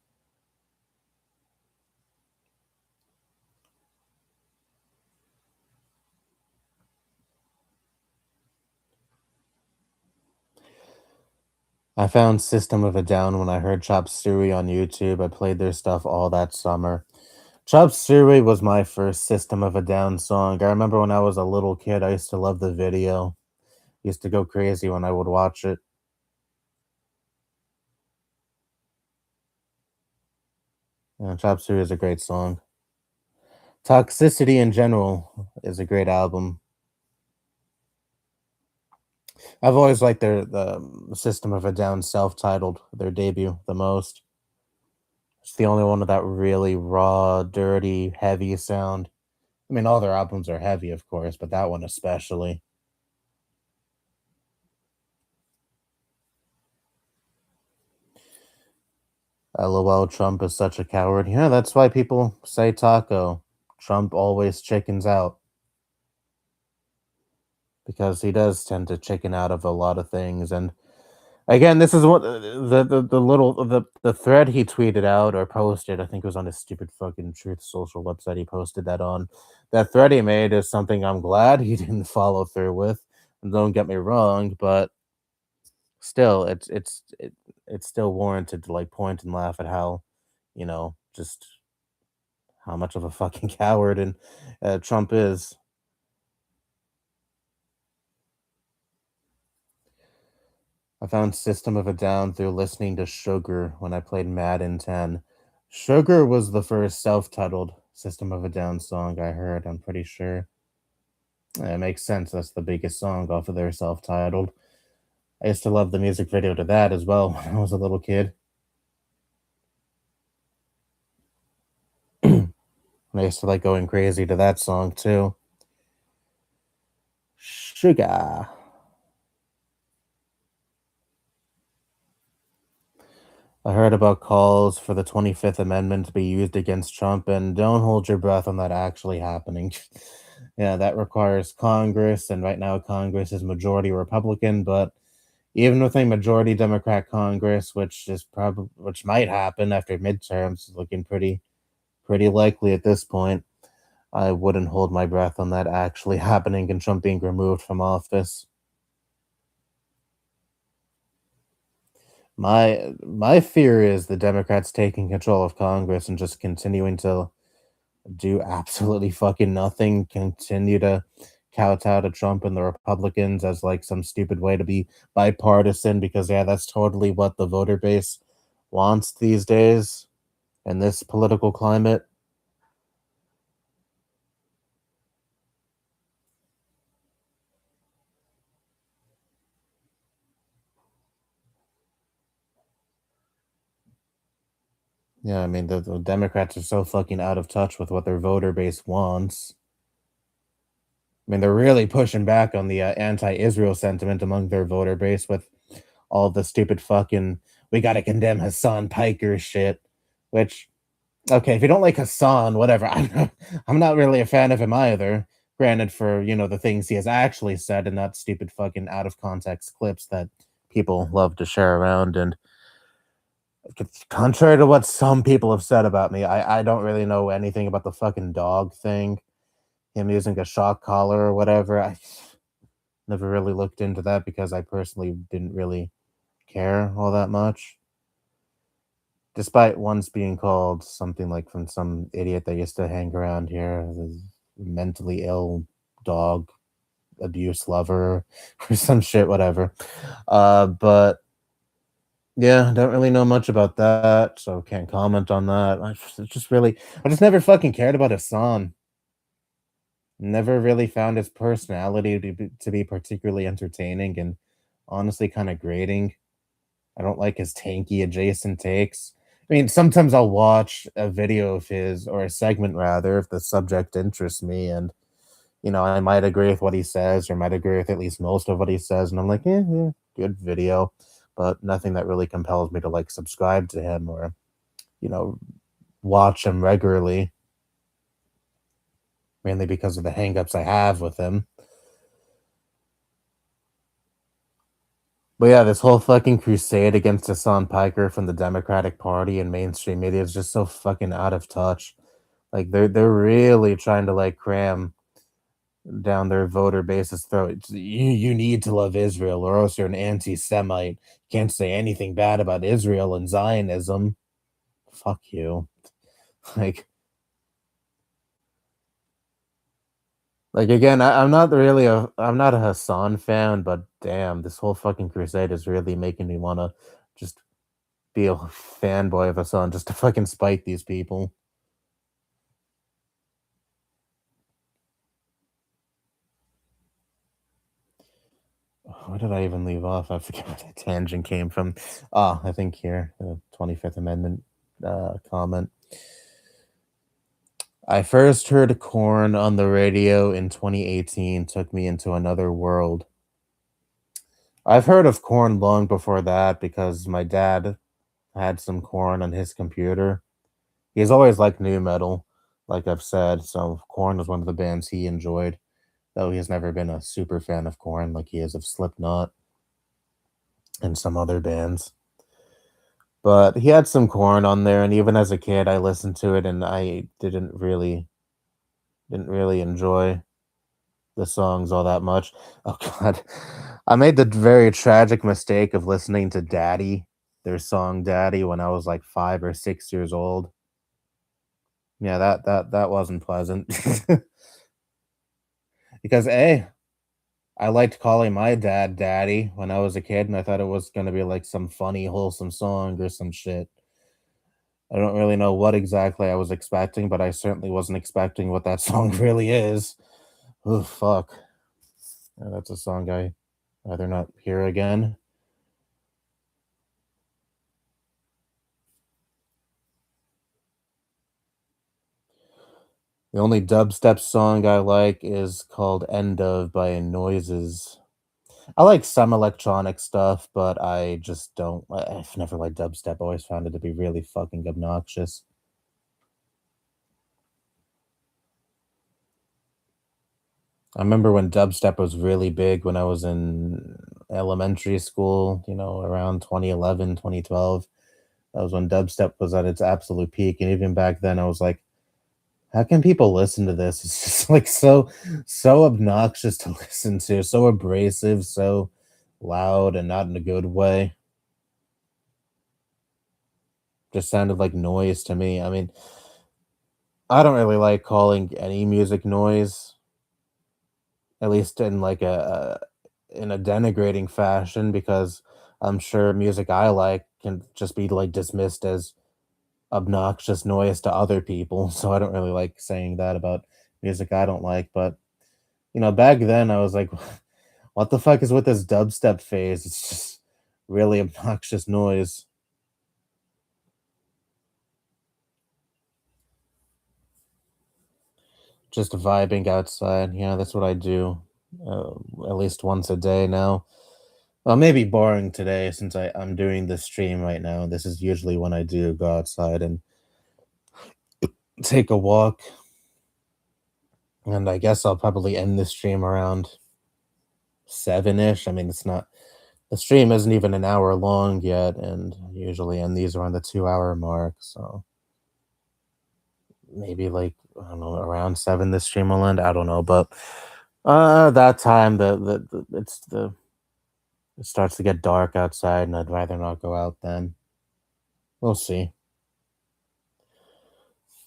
I found System of a Down when I heard Chop Suey on YouTube. I played their stuff all that summer. Chop Suey was my first System of a Down song. I remember when I was a little kid, I used to love the video. Used to go crazy when I would watch it. Chop Suey is a great song. Toxicity in general is a great album. I've always liked the System of a Down self-titled, their debut, the most. It's the only one with that really raw, dirty, heavy sound. I mean, all their albums are heavy, of course, but that one especially. LOL, Trump is such a coward. Yeah, that's why people say taco. Trump always chickens out because he does tend to chicken out of a lot of things. And again, this is what the little the thread he tweeted out or posted. I think it was on his stupid fucking Truth Social website. He posted that on. That thread he made is something I'm glad he didn't follow through with. And don't get me wrong, but still, it's still warranted to like point and laugh at how, just how much of a fucking coward and Trump is. I found System of a Down through listening to Sugar when I played Madden 10. Sugar was the first self-titled System of a Down song I heard, I'm pretty sure. It makes sense. That's the biggest song off of their self-titled. I used to love the music video to that as well when I was a little kid. I used to like going crazy to that song too. Sugar. I heard about calls for the 25th Amendment to be used against Trump, and don't hold your breath on that actually happening. Yeah, that requires Congress, and right now Congress is majority Republican, but even with a majority Democrat Congress, which might happen after midterms, looking pretty likely at this point, I wouldn't hold my breath on that actually happening and Trump being removed from office. My fear is the Democrats taking control of Congress and just continuing to do absolutely fucking nothing, continue to kowtow to Trump and the Republicans as like some stupid way to be bipartisan because yeah, that's totally what the voter base wants these days in this political climate. Yeah, I mean the Democrats are so fucking out of touch with what their voter base wants. I mean, they're really pushing back on the anti-Israel sentiment among their voter base with all the stupid fucking "we got to condemn Hassan Piker" shit. Which, okay, if you don't like Hassan, whatever. I'm not really a fan of him either. Granted, for the things he has actually said and not stupid fucking out of context clips that people love to share around. And contrary to what some people have said about me, I don't really know anything about the fucking dog thing. Him using a shock collar or whatever. I never really looked into that because I personally didn't really care all that much. Despite once being called something like from some idiot that used to hang around here, the mentally ill dog abuse lover or some shit, whatever. But yeah, don't really know much about that, so can't comment on that. I just never fucking cared about Hassan. Never really found his personality to be particularly entertaining and honestly kind of grating. I don't like his tanky adjacent takes. I mean, sometimes I'll watch a video of his or a segment rather if the subject interests me and I might agree with what he says or might agree with at least most of what he says and I'm like, "Yeah, yeah, good video." But nothing that really compels me to like subscribe to him or, you know, watch him regularly, mainly because of the hangups I have with him. But yeah, this whole fucking crusade against Hassan Piker from the Democratic Party and mainstream media is just so fucking out of touch. Like they're really trying to like cram down their voter base's throat. You need to love Israel, or else you're an anti-Semite. Can't say anything bad about Israel and Zionism. Fuck you. Like, again, I'm not a Hassan fan, but damn, this whole fucking crusade is really making me wanna just be a fanboy of Hassan just to fucking spite these people. Where did I even leave off? I forget where that tangent came from. Ah, I think here, the 25th Amendment comment. I first heard Corn on the radio in 2018, took me into another world. I've heard of Corn long before that because my dad had some Corn on his computer. He's always liked new metal, like I've said, so Corn was one of the bands he enjoyed, though he has never been a super fan of Corn like he is of Slipknot and some other bands. But he had some Corn on there, and even as a kid, I listened to it, and I didn't really enjoy the songs all that much. Oh god. I made the very tragic mistake of listening to Daddy, their song Daddy, when I was like 5 or 6 years old. Yeah, that wasn't pleasant. Because A, I liked calling my dad Daddy when I was a kid, and I thought it was gonna be like some funny, wholesome song or some shit. I don't really know what exactly I was expecting, but I certainly wasn't expecting what that song really is. Oh fuck. Yeah, that's a song I rather not hear again. The only dubstep song I like is called "End of" by Noises. I like some electronic stuff, but I just don't. I've never liked dubstep. I always found it to be really fucking obnoxious. I remember when dubstep was really big when I was in elementary school, around 2011, 2012. That was when dubstep was at its absolute peak. And even back then, I was like, how can people listen to this? It's just like so obnoxious to listen to, so abrasive, so loud, and not in a good way. Just sounded like noise to me. I mean, I don't really like calling any music noise, at least in like in a denigrating fashion, because I'm sure music I like can just be like dismissed as obnoxious noise to other people. So I don't really like saying that about music I don't like. But back then I was like, what the fuck is with this dubstep phase? It's just really obnoxious noise. Just vibing outside. Yeah, that's what I do. At least once a day now. Well, maybe boring today since I'm doing this stream right now. This is usually when I do go outside and take a walk. And I guess I'll probably end this stream around 7-ish. I mean, the stream isn't even an hour long yet, and I usually end these around the 2 hour mark. So maybe like, I don't know, around 7 this stream will end. I don't know, but that time it starts to get dark outside, and I'd rather not go out then. We'll see.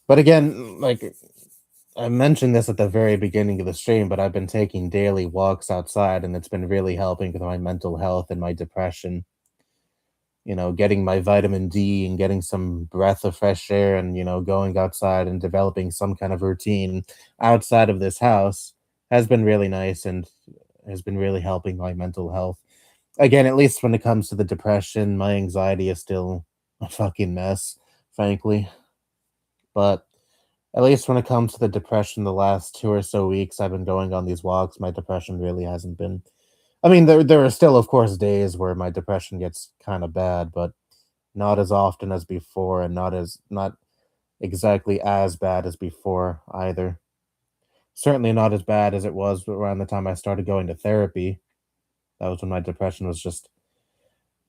But again, like I mentioned this at the very beginning of the stream, but I've been taking daily walks outside, and it's been really helping with my mental health and my depression. Getting my vitamin D and getting some breath of fresh air, and going outside and developing some kind of routine outside of this house has been really nice and has been really helping my mental health. Again, at least when it comes to the depression, my anxiety is still a fucking mess, frankly. But at least when it comes to the depression, the last 2 or so weeks I've been going on these walks, my depression really hasn't been. I mean, there are still, of course, days where my depression gets kind of bad, but not as often as before, and not exactly as bad as before either. Certainly not as bad as it was around the time I started going to therapy. That was when my depression was just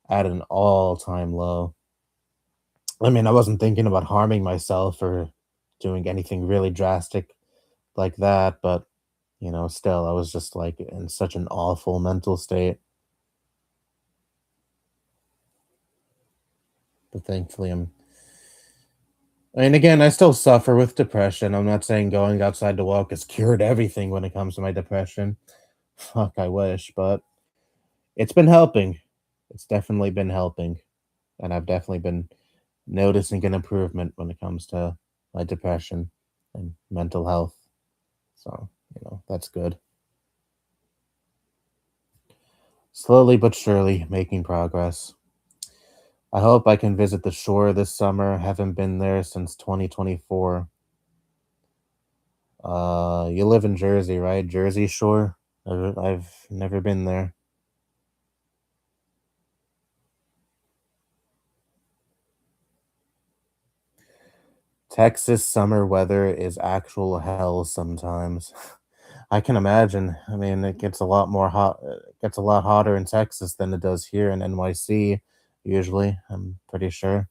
at an all-time low. I mean, I wasn't thinking about harming myself or doing anything really drastic like that, but Still, I was just like in such an awful mental state. But thankfully, I mean, again, I still suffer with depression. I'm not saying going outside to walk has cured everything when it comes to my depression. Fuck, I wish, but it's been helping. It's definitely been helping. And I've definitely been noticing an improvement when it comes to my depression and mental health. So, that's good. Slowly but surely making progress. I hope I can visit the shore this summer. Haven't been there since 2024. You live in Jersey, right? Jersey Shore? I've never been there. Texas summer weather is actual hell sometimes. I can imagine. I mean, it gets a lot more hot. It gets a lot hotter in Texas than it does here in NYC, usually, I'm pretty sure.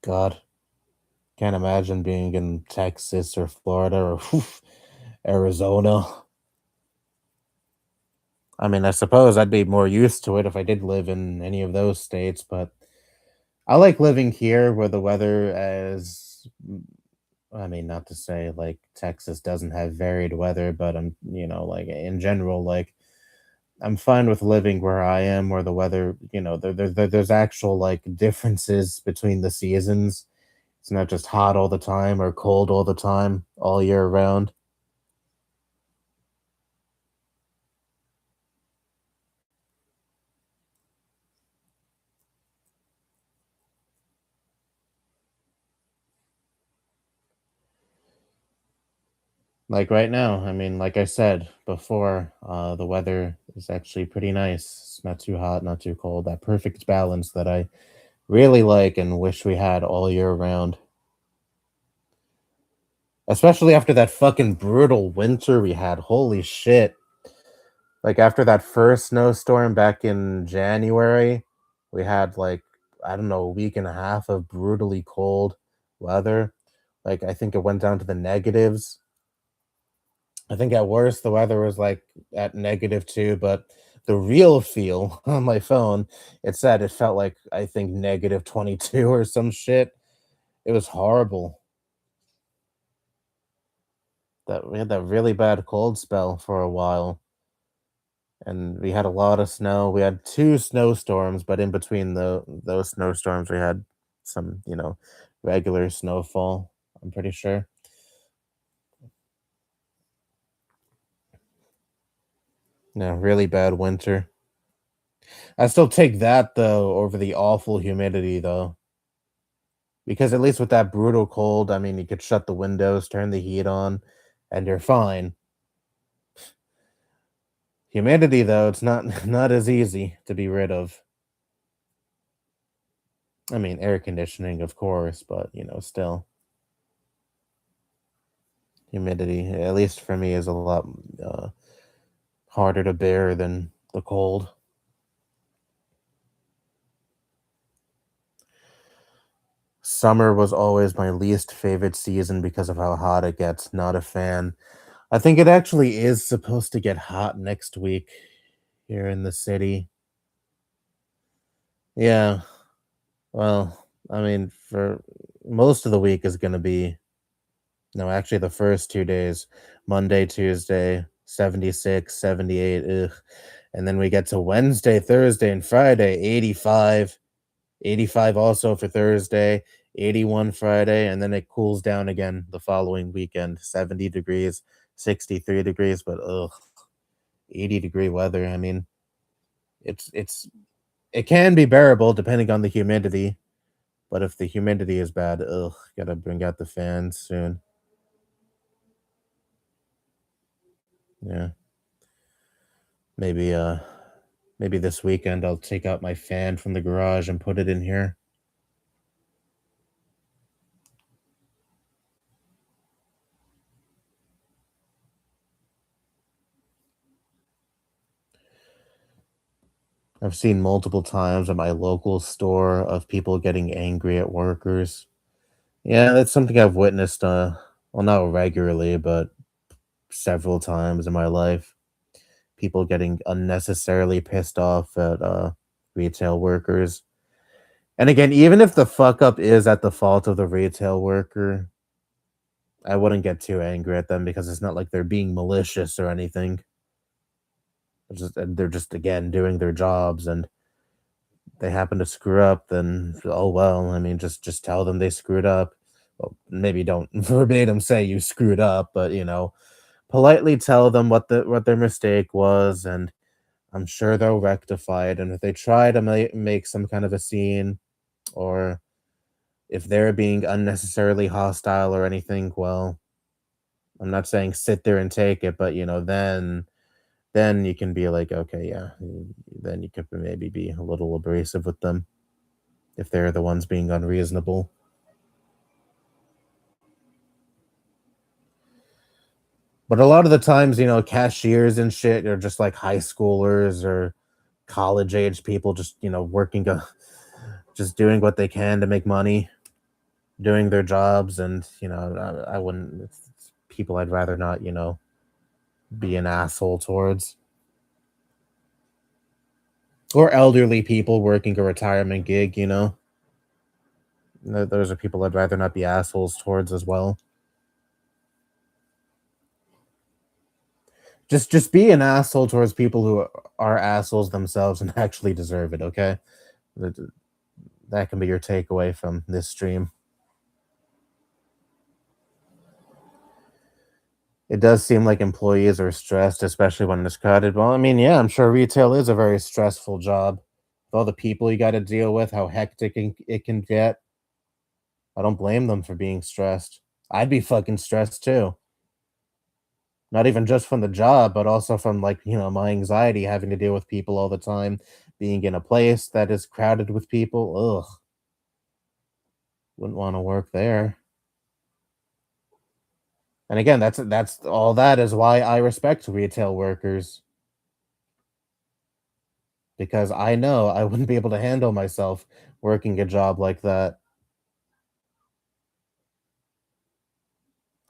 God, can't imagine being in Texas or Florida or Arizona. I mean, I suppose I'd be more used to it if I did live in any of those states, but I like living here where the weather is. I mean, not to say like Texas doesn't have varied weather, but like in general, like I'm fine with living where I am, where the weather, there's actual like differences between the seasons. It's not just hot all the time or cold all the time, all year round. Like right now, I mean, like I said before, the weather is actually pretty nice. It's not too hot, not too cold. That perfect balance that I really like and wish we had all year round. Especially after that fucking brutal winter we had. Holy shit. Like after that first snowstorm back in January, we had like, I don't know, a week and a half of brutally cold weather. Like I think it went down to the negatives. I think at worst the weather was like at -2, but the real feel on my phone, it said it felt like I think -22 or some shit. It was horrible. That we had that really bad cold spell for a while, and we had a lot of snow. We had 2 snowstorms, but in between those snowstorms, we had some, regular snowfall, I'm pretty sure. Yeah, really bad winter. I still take that though over the awful humidity though. Because at least with that brutal cold, I mean, you could shut the windows, turn the heat on, and you're fine. Humidity though, it's not not as easy to be rid of. I mean, air conditioning, of course, but still, humidity, at least for me, is a lot uh, harder to bear than the cold. Summer was always my least favorite season because of how hot it gets. Not a fan. I think it actually is supposed to get hot next week here in the city. Yeah, well, I mean, for most of the week is gonna be no, actually the first 2 days, Monday, Tuesday, 76, 78, ugh, and then we get to Wednesday, Thursday, and Friday, 85, 85 also for Thursday, 81 Friday, and then it cools down again the following weekend, 70 degrees, 63 degrees, but ugh, 80-degree weather, I mean, it's it can be bearable depending on the humidity. But if the humidity is bad, ugh, gotta bring out the fans soon. Yeah, maybe maybe this weekend I'll take out my fan from the garage and put it in here. I've seen multiple times at my local store of people getting angry at workers. Yeah, that's something I've witnessed. Well, not regularly, but several times in my life. People getting unnecessarily pissed off at retail workers. And again, even if the fuck up is at the fault of the retail worker, I wouldn't get too angry at them because it's not like they're being malicious or anything. They're just again doing their jobs, and they happen to screw up, then oh well. I mean, just tell them they screwed up. Well, maybe don't verbatim say you screwed up, but politely tell them what their mistake was, and I'm sure they'll rectify it. And if they try to make some kind of a scene, or if they're being unnecessarily hostile or anything, well, I'm not saying sit there and take it, but then you can be like, okay, yeah, then you could maybe be a little abrasive with them if they're the ones being unreasonable. But a lot of the times, cashiers and shit are just like high schoolers or college age people, just working, just doing what they can to make money, doing their jobs, and I wouldn't. It's people I'd rather not, be an asshole towards, or elderly people working a retirement gig. Those are people I'd rather not be assholes towards as well. Just be an asshole towards people who are assholes themselves and actually deserve it. Okay, that, that can be your takeaway from this stream. It does seem like employees are stressed, especially when it's crowded. Well, I mean, yeah, I'm sure retail is a very stressful job. With all the people you got to deal with, how hectic it can get. I don't blame them for being stressed. I'd be fucking stressed too. Not even just from the job, but also from like, my anxiety having to deal with people all the time, being in a place that is crowded with people. Ugh, wouldn't want to work there. And again, that's all that is why I respect retail workers, because I know I wouldn't be able to handle myself working a job like that.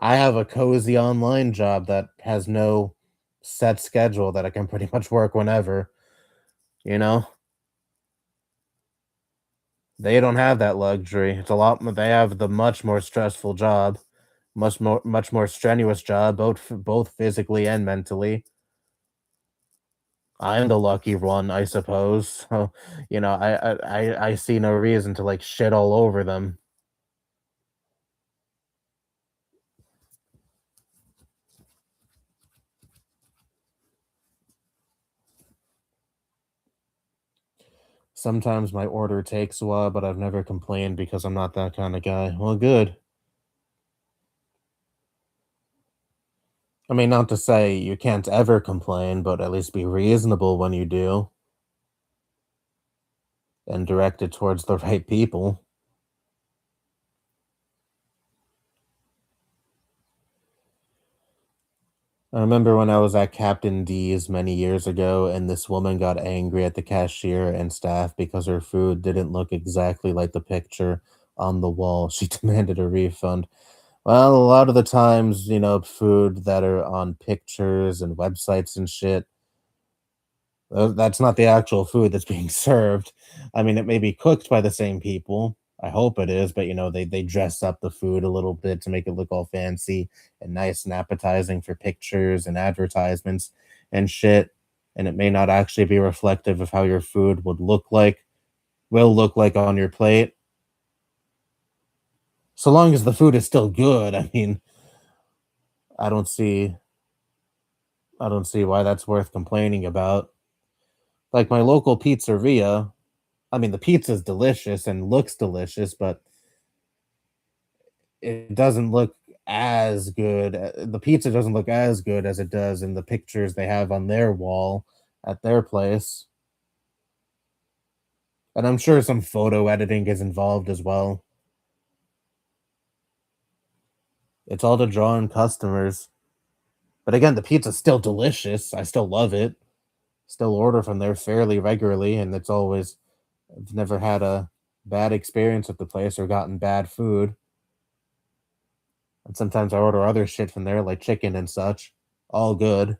I have a cozy online job that has no set schedule that I can pretty much work whenever, you know? They don't have that luxury. It's a lot more, they have the much more stressful job, much more strenuous job, both physically and mentally. I'm the lucky one, I suppose. So, I see no reason to like shit all over them. Sometimes my order takes a while, but I've never complained because I'm not that kind of guy. Well, good. I mean, not to say you can't ever complain, but at least be reasonable when you do and direct it towards the right people. I remember when I was at Captain D's many years ago, and this woman got angry at the cashier and staff because her food didn't look exactly like the picture on the wall. She demanded a refund. Well, a lot of the times, food that are on pictures and websites and shit, that's not the actual food that's being served. I mean, it may be cooked by the same people. I hope it is, but they dress up the food a little bit to make it look all fancy and nice and appetizing for pictures and advertisements and shit. And it may not actually be reflective of how your food will look like on your plate. So long as the food is still good, I mean, I don't see I don't see why that's worth complaining about. Like my local pizzeria, I mean, the pizza's delicious and looks delicious, but it doesn't look as good. The pizza doesn't look as good as it does in the pictures they have on their wall at their place. And I'm sure some photo editing is involved as well. It's all to draw in customers. But again, the pizza's still delicious. I still love it. Still order from there fairly regularly, and I've never had a bad experience at the place or gotten bad food. And sometimes I order other shit from there, like chicken and such. All good.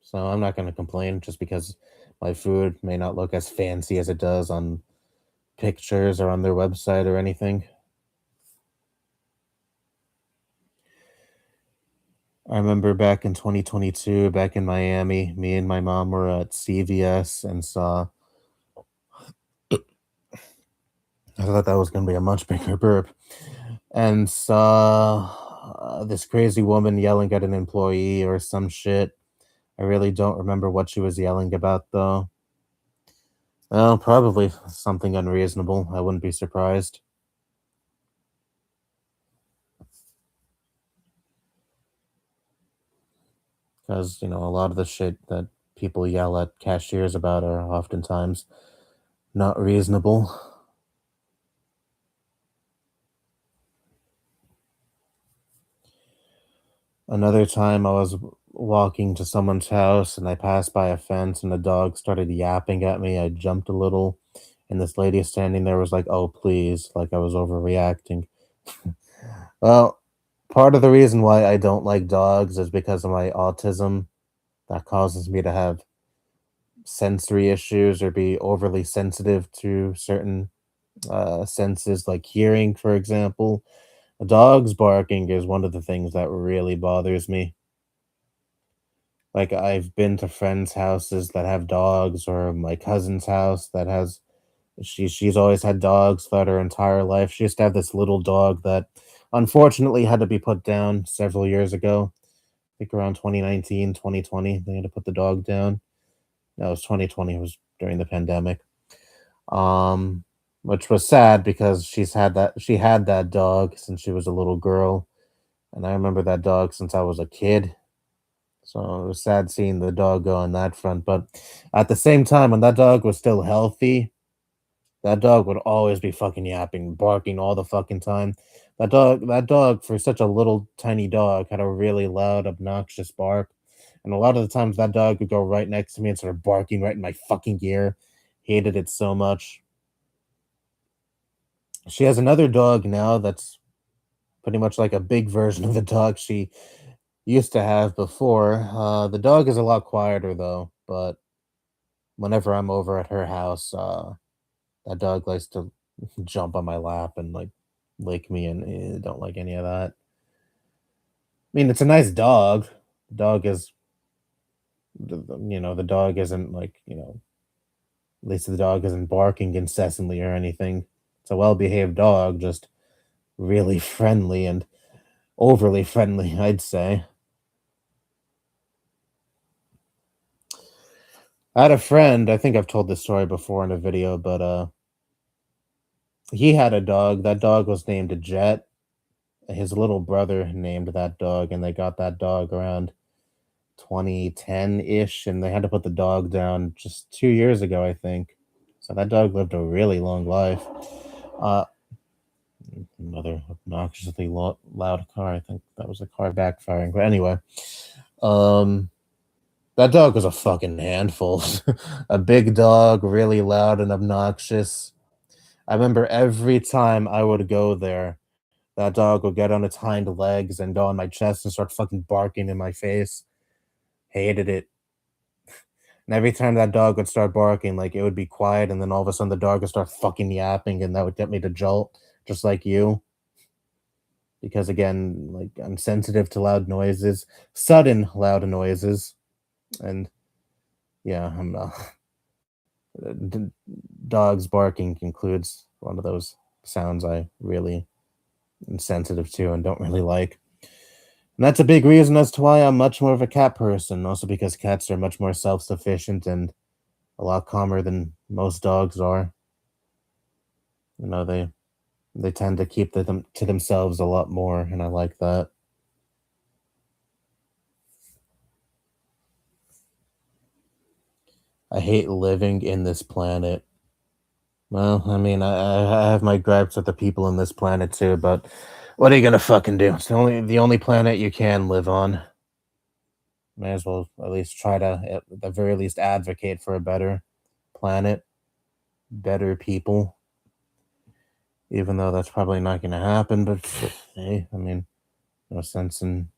So I'm not going to complain just because my food may not look as fancy as it does on pictures or on their website or anything. I remember back in 2022, back in Miami, me and my mom were at CVS and saw, I thought that was going to be a much bigger burp, and saw this crazy woman yelling at an employee or some shit. I really don't remember what she was yelling about though. Well, probably something unreasonable. I wouldn't be surprised. Because, a lot of the shit that people yell at cashiers about are oftentimes not reasonable. Another time I was walking to someone's house and I passed by a fence and the dog started yapping at me. I jumped a little and this lady standing there was like, "Oh, please," like I was overreacting. Well, part of the reason why I don't like dogs is because of my autism that causes me to have sensory issues or be overly sensitive to certain senses, like hearing, for example. A dog's barking is one of the things that really bothers me. Like, I've been to friends' houses that have dogs, or my cousin's house that has she's always had dogs throughout her entire life. She used to have this little dog that unfortunately had to be put down several years ago. I think around 2019, 2020, they had to put the dog down. No, it was 2020, it was during the pandemic. Um, which was sad because she had that dog since she was a little girl, and I remember that dog since I was a kid. So it was sad seeing the dog go on that front. But at the same time, when that dog was still healthy, that dog would always be fucking yapping, barking all the fucking time. That dog, for such a little tiny dog, had a really loud, obnoxious bark. And a lot of the times that dog would go right next to me and start barking right in my fucking ear. Hated it so much. She has another dog now that's pretty much like a big version of the dog she used to have before. The dog is a lot quieter though, but whenever I'm over at her house, that dog likes to jump on my lap and like lick me, and don't like any of that. I mean, it's a nice dog. The dog is, the dog isn't like, at least the dog isn't barking incessantly or anything. It's a well behaved dog, just really friendly and overly friendly, I'd say. I had a friend, I think I've told this story before in a video, but he had a dog. That dog was named Jet. His little brother named that dog, and they got that dog around 2010-ish, and they had to put the dog down just 2 years ago, I think. So that dog lived a really long life. Uh, Another obnoxiously loud car. I think that was a car backfiring. But anyway, um, that dog was a fucking handful. A big dog, really loud and obnoxious. I remember every time I would go there, that dog would get on its hind legs and go on my chest and start fucking barking in my face. Hated it. And every time that dog would start barking, like it would be quiet, and then all of a sudden the dog would start fucking yapping, and that would get me to jolt, just like you. Because again, like I'm sensitive to loud noises, sudden loud noises, and yeah, I'm d- dogs barking includes one of those sounds I really am sensitive to and don't really like. And that's a big reason as to why I'm much more of a cat person, also because cats are much more self sufficient and a lot calmer than most dogs are. They tend to keep them to themselves a lot more, and I like that. I hate living in this planet. Well, I mean, I have my gripes with the people in this planet too, but what are you gonna fucking do? It's the only planet you can live on. May as well at least try to, at the very least, advocate for a better planet, better people. even though that's probably not going to happen. But hey, I mean, no sense in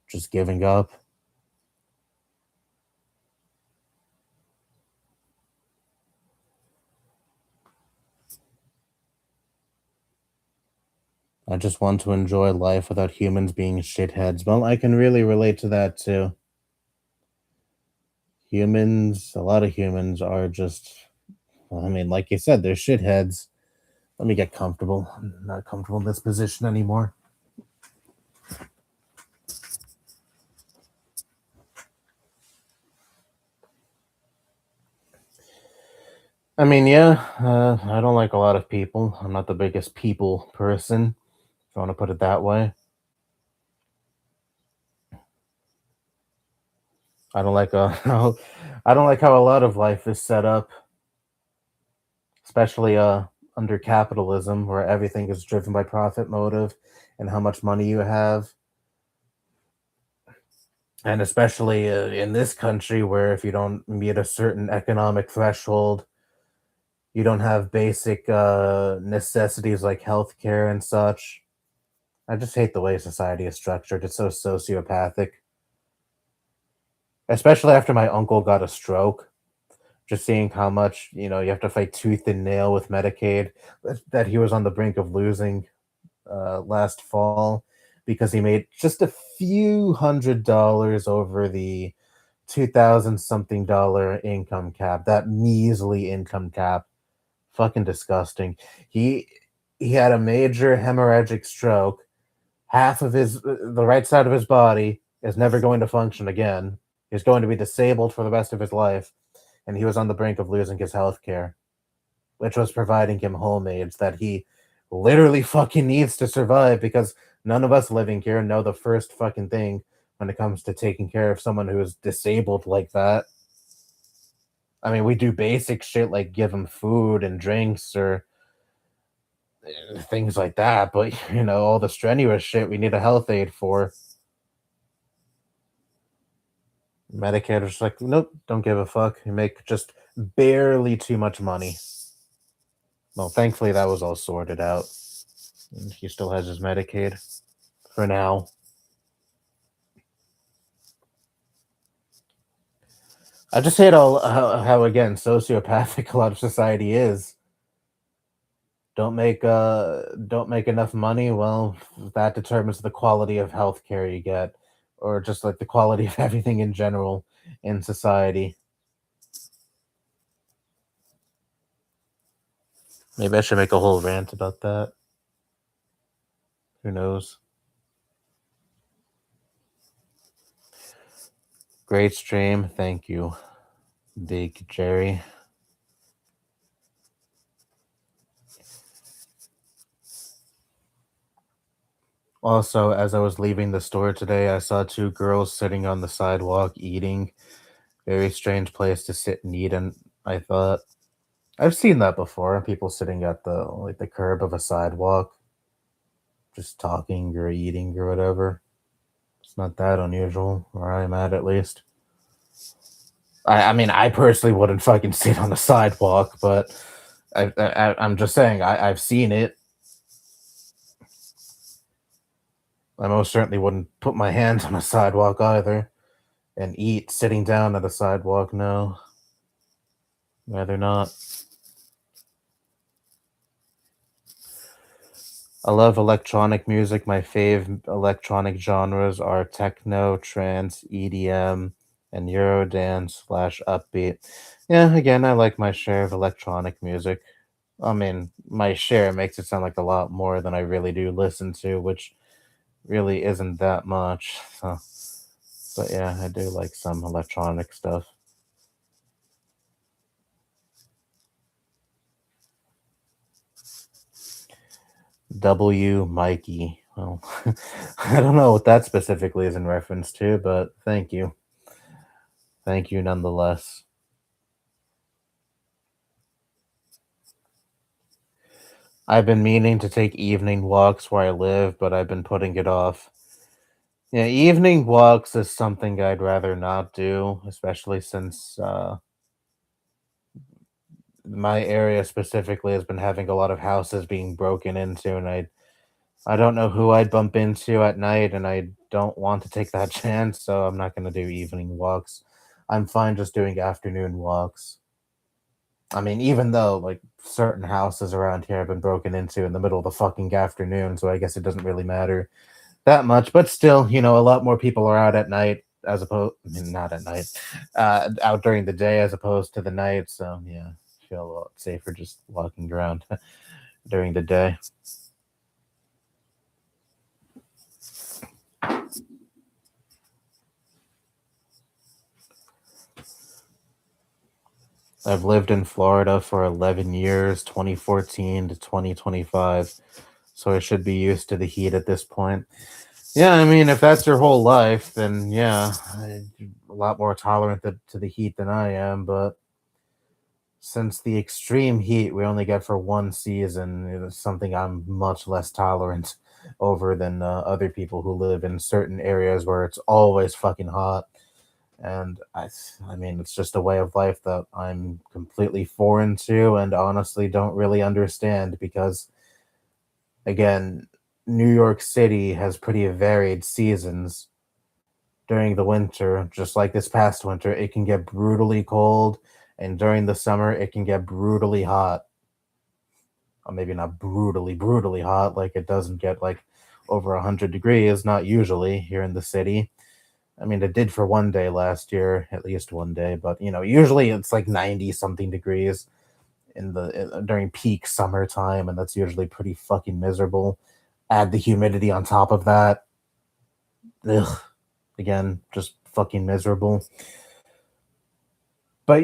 just giving up. I just want to enjoy life without humans being shitheads. Well, I can really relate to that too. Humans, a lot of humans are just, I mean, like you said, they're shitheads. Let me get comfortable. I'm not comfortable in this position anymore. I mean, yeah, I don't like a lot of people. I'm not the biggest people person, if you want to put it that way. I don't like how I don't like how a lot of life is set up, especially under capitalism, where everything is driven by profit motive and how much money you have, and especially in this country where if you don't meet a certain economic threshold, you don't have basic necessities like healthcare and such. I just hate the way society is structured. It's so sociopathic, especially after my uncle got a stroke. Just seeing how much you have to fight tooth and nail with Medicaid that he was on the brink of losing last fall because he made just a few $100s over the 2,000 something dollar income cap. That measly income cap, fucking disgusting. He he had a major hemorrhagic stroke. Half of his the right side of his body is never going to function again. He's going to be disabled for the rest of his life, and he was on the brink of losing his health care, which was providing him home aids that he literally fucking needs to survive because none of us living here know the first fucking thing when it comes to taking care of someone who is disabled like that. I mean, we do basic shit like give them food and drinks or things like that, but all the strenuous shit we need a health aid for. Medicaid is like, nope, don't give a fuck. You make just barely too much money. Well, thankfully that was all sorted out. And he still has his Medicaid for now. I just hate all how again sociopathic a lot of society is. Don't make enough money. Well, that determines the quality of healthcare you get, or just like the quality of everything in general in society. Maybe I should make a whole rant about that. Who knows? Great stream. Thank you, Big Jerry. Also, as I was leaving the store today, I saw two girls sitting on the sidewalk eating. Very strange place to sit and eat, and I thought I've seen that before. People sitting at the curb of a sidewalk, just talking or eating or whatever. It's not that unusual where I'm at least. I mean, I personally wouldn't fucking sit on the sidewalk, but I'm just saying I've seen it. I most certainly wouldn't put my hands on a sidewalk either and eat sitting down at a sidewalk. No, rather not. I love electronic music. My fave electronic genres are techno, trance, EDM, and Eurodance slash upbeat. Yeah, again, I like my share of electronic music. I mean, my share makes it sound like a lot more than I really do listen to, which really isn't that much. So, but yeah, I do like some electronic stuff. W. Mikey. Well, I don't know what that specifically is in reference to, but thank you. Thank you nonetheless. I've been meaning to take evening walks where I live, but I've been putting it off. Yeah, evening walks is something I'd rather not do, especially since my area specifically has been having a lot of houses being broken into, and I don't know who I'd bump into at night, and I don't want to take that chance, so I'm not gonna do evening walks. I'm fine just doing afternoon walks. I mean, even though like certain houses around here have been broken into in the middle of the fucking afternoon, so I guess it doesn't really matter that much. But still, a lot more people are out at night as opposed, I mean, not at night, out during the day as opposed to the night. So yeah, I feel a lot safer just walking around during the day. I've lived in Florida for 11 years, 2014 to 2025, so I should be used to the heat at this point. Yeah, I mean, if that's your whole life, then yeah, a lot more tolerant to the heat than I am. But since the extreme heat we only get for one season, it's something I'm much less tolerant over than other people who live in certain areas where it's always fucking hot. And I mean, it's just a way of life that I'm completely foreign to, and honestly don't really understand because, again, New York City has pretty varied seasons during the winter. Just like this past winter, it can get brutally cold, and during the summer, it can get brutally hot. Or maybe not brutally hot, like it doesn't get like over 100 degrees, not usually here in the city. I mean, it did for one day last year, at least one day, but usually it's like 90 something degrees during peak summertime, and that's usually pretty fucking miserable. Add the humidity on top of that. Ugh, again, just fucking miserable. But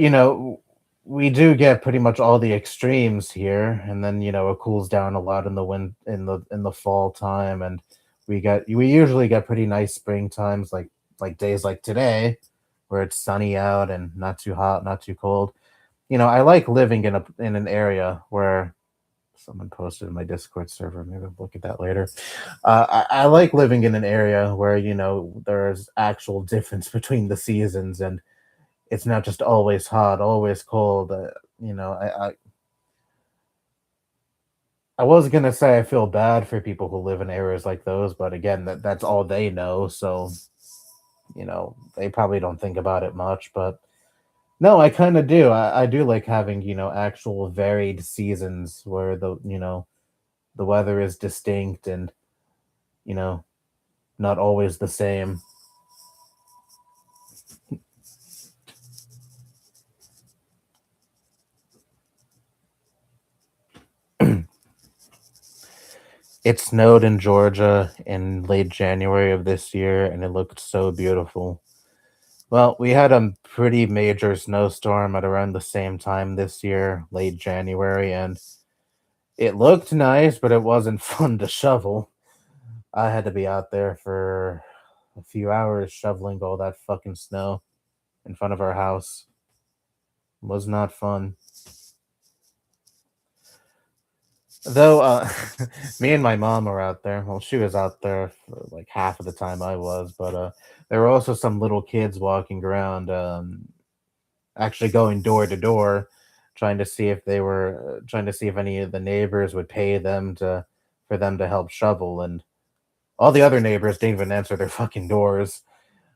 we do get pretty much all the extremes here, and then it cools down a lot in the in the fall time, and we usually get pretty nice spring times, like days like today, where it's sunny out and not too hot, not too cold. I like living in an area where someone posted in my Discord server. Maybe I'll look at that later. I like living in an area where there's actual difference between the seasons, and it's not just always hot, always cold. I was gonna say I feel bad for people who live in areas like those, but again, that's all they know, so they probably don't think about it much. But no, I kind of do. I do like having actual varied seasons where the weather is distinct and you know not always the same. It snowed in Georgia in late January of this year, and it looked so beautiful. Well, we had a pretty major snowstorm at around the same time this year, late January, and it looked nice, but it wasn't fun to shovel. I had to be out there for a few hours shoveling all that fucking snow in front of our house. It was not fun. Though me and my mom were out there. Well, she was out there for like half of the time I was, but there were also some little kids walking around, actually going door to door, trying to see if any of the neighbors would pay them to for them to help shovel, and all the other neighbors didn't even answer their fucking doors.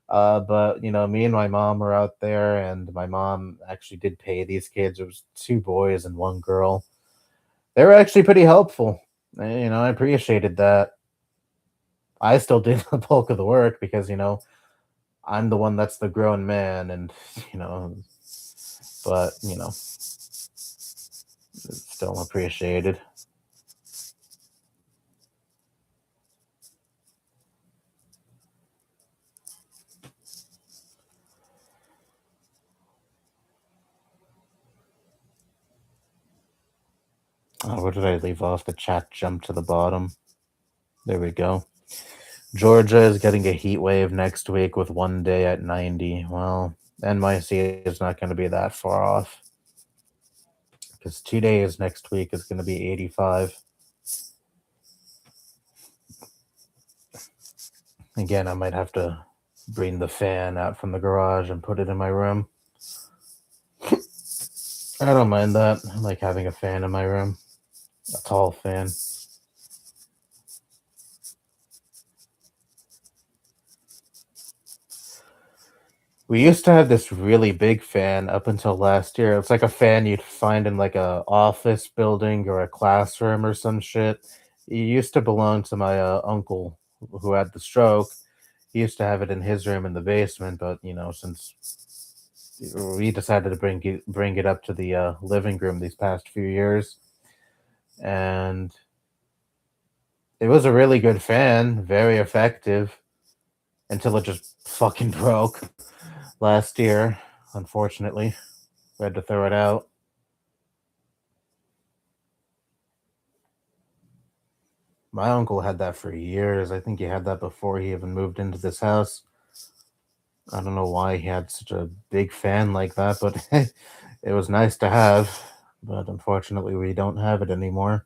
But me and my mom were out there, and my mom actually did pay these kids. It was two boys and one girl. They were actually pretty helpful. I appreciated that. I still did the bulk of the work because I'm the one that's the grown man, and you know, but it's still appreciated. Where did I leave off? The chat jumped to the bottom. There we go. Georgia is getting a heat wave next week with one day at 90. Well, NYC is not going to be that far off because 2 days next week is going to be 85. Again, I might have to bring the fan out from the garage and put it in my room. I don't mind that. I like having a fan in my room, a tall fan. We used to have this really big fan up until last year. It's like a fan you'd find in like a office building or a classroom or some shit. It used to belong to my uncle who had the stroke. He used to have it in his room in the basement, but since we decided to bring it up to the living room these past few years, and it was a really good fan, very effective until it just fucking broke last year. Unfortunately, we had to throw it out. My uncle had that for years. I think he had that before he even moved into this house. I don't know why he had such a big fan like that, but it was nice to have. But unfortunately, we don't have it anymore.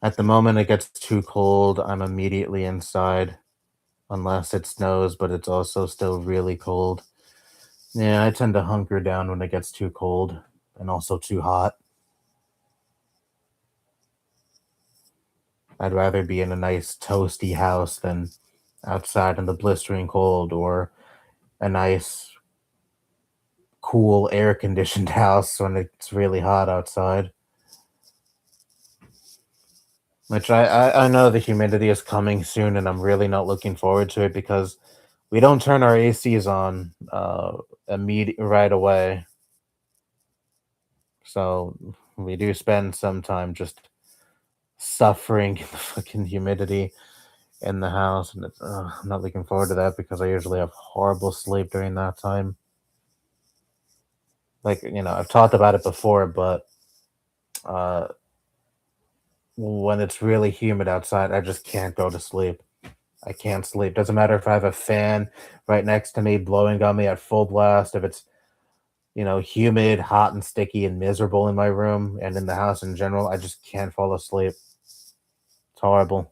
At the moment, it gets too cold. I'm immediately inside, unless it snows, but it's also still really cold. Yeah, I tend to hunker down when it gets too cold and also too hot. I'd rather be in a nice toasty house than outside in the blistering cold or a nice cool air conditioned house when it's really hot outside. Which I know the humidity is coming soon and I'm really not looking forward to it because we don't turn our ACs on immediate right away. So we do spend some time just suffering the fucking humidity in the house, and I'm not looking forward to that because I usually have horrible sleep during that time. Like I've talked about it before, but uh, when it's really humid outside, I just can't go to sleep. I can't sleep. Doesn't matter if I have a fan right next to me blowing on me at full blast. If it's humid, hot, and sticky, and miserable in my room and in the house in general, I just can't fall asleep. It's horrible.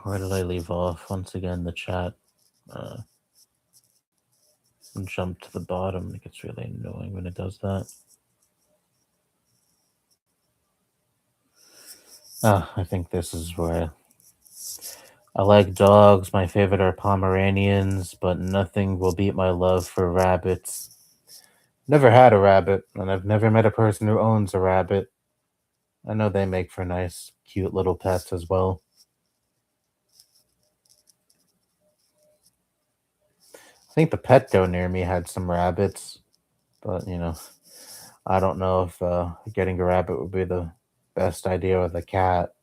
Where did I leave off? Once again, the chat uh, jumped to the bottom. It gets really annoying when it does that. Ah, I think this is where I like dogs. My favorite are Pomeranians, but nothing will beat my love for rabbits. Never had a rabbit, and I've never met a person who owns a rabbit. I know they make for nice, cute little pets as well. I think the Petco near me had some rabbits, but I don't know if getting a rabbit would be the best idea with a cat,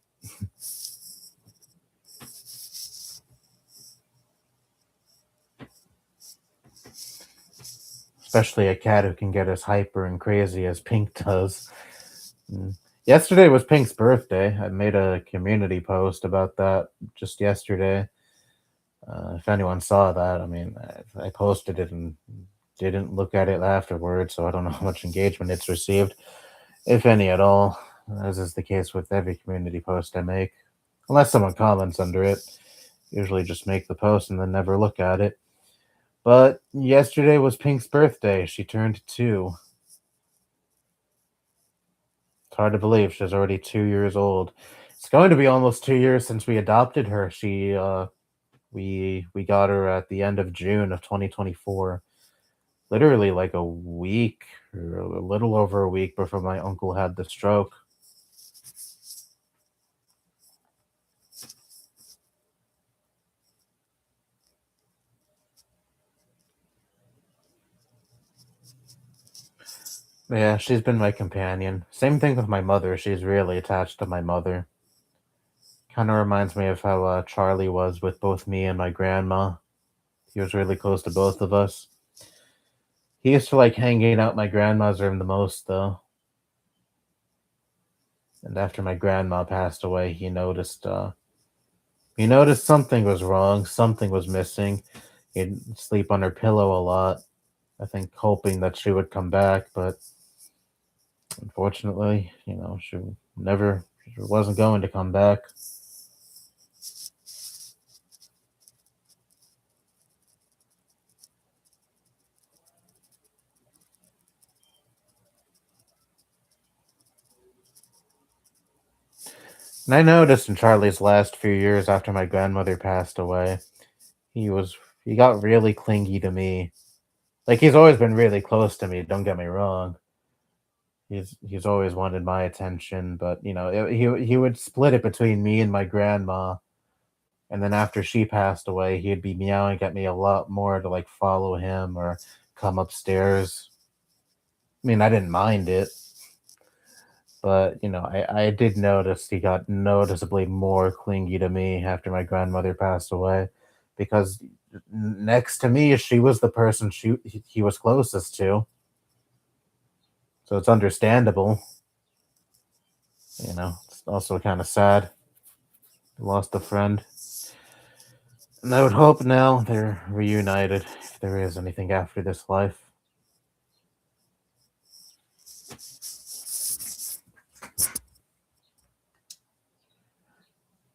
especially a cat who can get as hyper and crazy as Pink does. Mm. Yesterday was Pink's birthday. I made a community post about that just yesterday. If anyone saw that, I mean, I posted it and didn't look at it afterwards, so I don't know how much engagement it's received, if any at all, as is the case with every community post I make. Unless someone comments under it, usually just make the post and then never look at it. But yesterday was Pink's birthday. She turned 2. It's hard to believe she's already 2 years old. It's going to be almost 2 years since we adopted her. We got her at the end of June of 2024. Literally like a week or a little over a week before my uncle had the stroke. Yeah, she's been my companion. Same thing with my mother. She's really attached to my mother. Kind of reminds me of how Charlie was with both me and my grandma. He was really close to both of us. He used to like hanging out my grandma's room the most, though. And after my grandma passed away, he noticed something was wrong, something was missing. He'd sleep on her pillow a lot, I think hoping that she would come back, but unfortunately, she wasn't going to come back. And I noticed in Charlie's last few years after my grandmother passed away, he was he got really clingy to me. Like he's always been really close to me, don't get me wrong. He's always wanted my attention, but he would split it between me and my grandma. And then after she passed away, he'd be meowing at me a lot more to like follow him or come upstairs. I mean, I didn't mind it, but I did notice he got noticeably more clingy to me after my grandmother passed away because next to me, she was the person he was closest to. So it's understandable. It's also kind of sad. Lost a friend. And I would hope now they're reunited if there is anything after this life.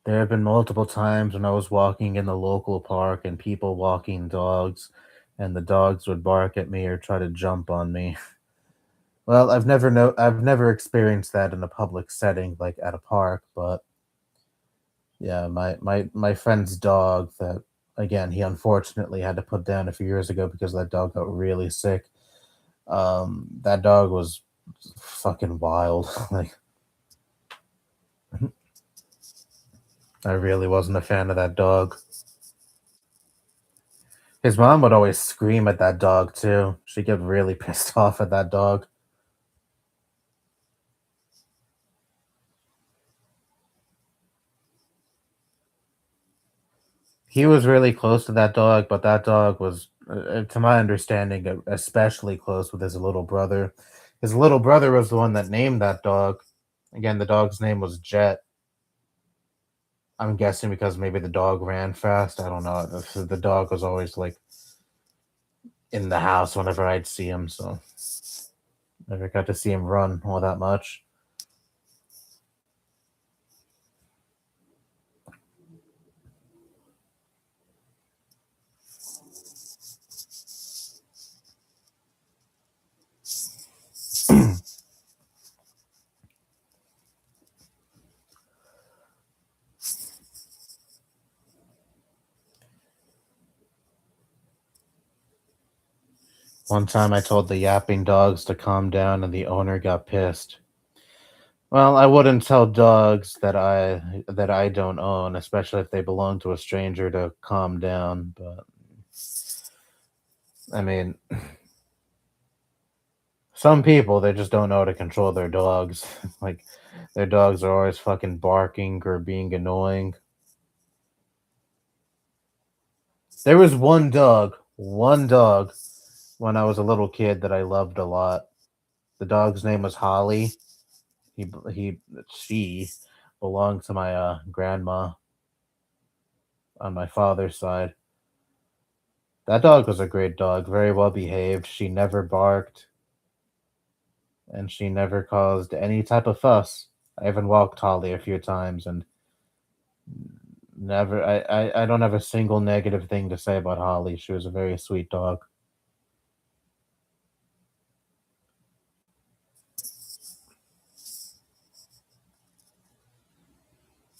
There have been multiple times when I was walking in the local park and people walking dogs, and the dogs would bark at me or try to jump on me. Well, I've never experienced that in a public setting like at a park, but yeah, my friend's dog that again he unfortunately had to put down a few years ago because that dog got really sick. That dog was fucking wild. Like I really wasn't a fan of that dog. His mom would always scream at that dog too. She'd get really pissed off at that dog. He was really close to that dog, but that dog was, to my understanding, especially close with his little brother. His little brother was the one that named that dog. Again, the dog's name was Jet. I'm guessing because maybe the dog ran fast. I don't know. The dog was always like in the house whenever I'd see him, so never got to see him run all that much. One time I told the yapping dogs to calm down and the owner got pissed. Well, I wouldn't tell dogs that I don't own, especially if they belong to a stranger, to calm down, but I mean, some people they just don't know how to control their dogs. Like their dogs are always fucking barking or being annoying. There was one dog when I was a little kid that I loved a lot. The dog's name was Holly. He she belonged to my grandma on my father's side. That dog was a great dog, very well behaved. She never barked and she never caused any type of fuss. I even walked Holly a few times and never I don't have a single negative thing to say about Holly. She was a very sweet dog.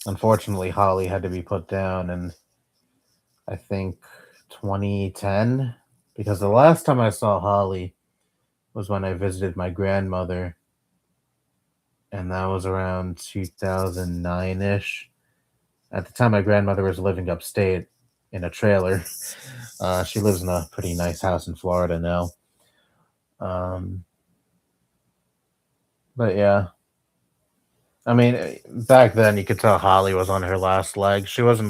Unfortunately, Holly had to be put down in I think 2010 because the last time I saw Holly was when I visited my grandmother and that was around 2009ish. At the time, my grandmother was living upstate in a trailer. She lives in a pretty nice house in Florida now. Um, but yeah, I mean, back then you could tell Holly was on her last leg. She wasn't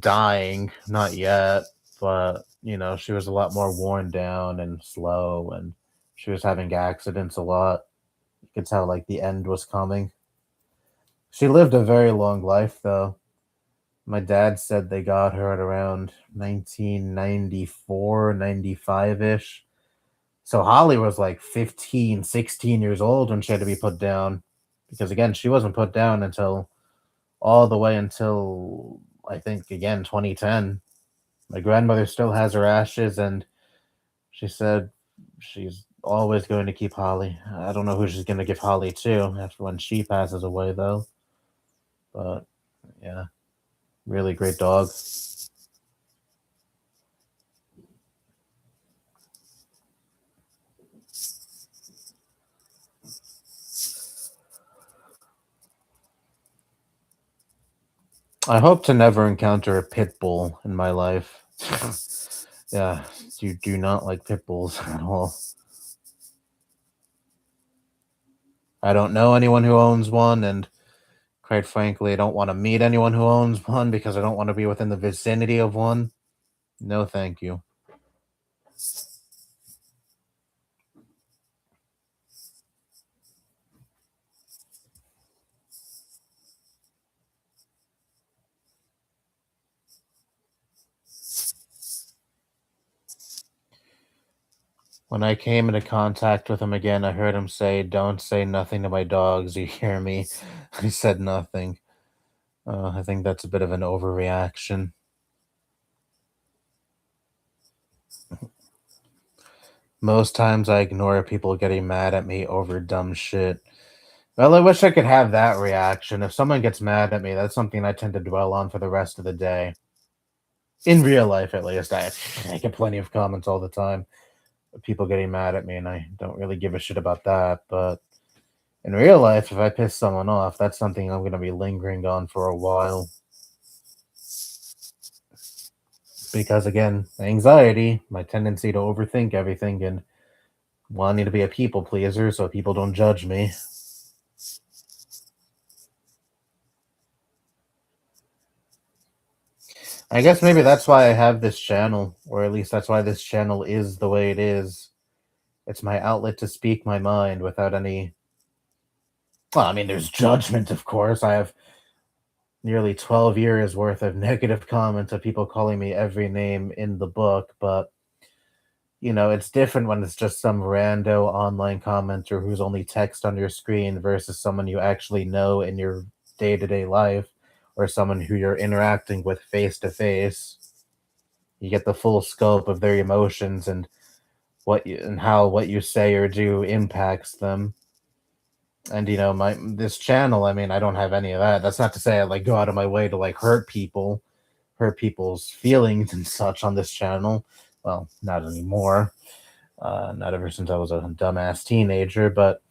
dying, not yet, but she was a lot more worn down and slow, and she was having accidents a lot. could tell like the end was coming. She lived a very long life though. My dad said they got her at around 1994, 95-ish. So Holly was like 15, 16 years old when she had to be put down. Because again, she wasn't put down until all the way until I think again 2010. My grandmother still has her ashes, and she said she's always going to keep Holly. I don't know who she's going to give Holly to after when she passes away, though. But yeah, really great dog. I hope to never encounter a pit bull in my life. Yeah, you do not like pit bulls at all. I don't know anyone who owns one, and quite frankly, I don't want to meet anyone who owns one because I don't want to be within the vicinity of one. No, thank you. When I came into contact with him again, I heard him say, "Don't say nothing to my dogs, you hear me?" I said nothing. I think that's a bit of an overreaction. Most times I ignore people getting mad at me over dumb shit. Well, I wish I could have that reaction. If someone gets mad at me, that's something I tend to dwell on for the rest of the day. In real life, at least, I get plenty of comments all the time of people getting mad at me, and I don't really give a shit about that. But in real life, if I piss someone off, that's something I'm going to be lingering on for a while. Because again, anxiety, my tendency to overthink everything, and wanting to be a people pleaser so people don't judge me. I guess maybe that's why I have this channel, or at least that's why this channel is the way it is. It's my outlet to speak my mind without any. Well, I mean, there's judgment, of course. I have nearly 12 years worth of negative comments of people calling me every name in the book, but it's different when it's just some rando online commenter who's only text on your screen versus someone you actually know in your day to day life or someone who you're interacting with face to face. You get the full scope of their emotions and how what you say or do impacts them. And my this channel, I mean, I don't have any of that. That's not to say I like go out of my way to like hurt people's feelings and such on this channel. Well, not anymore. Not ever since I was a dumbass teenager. But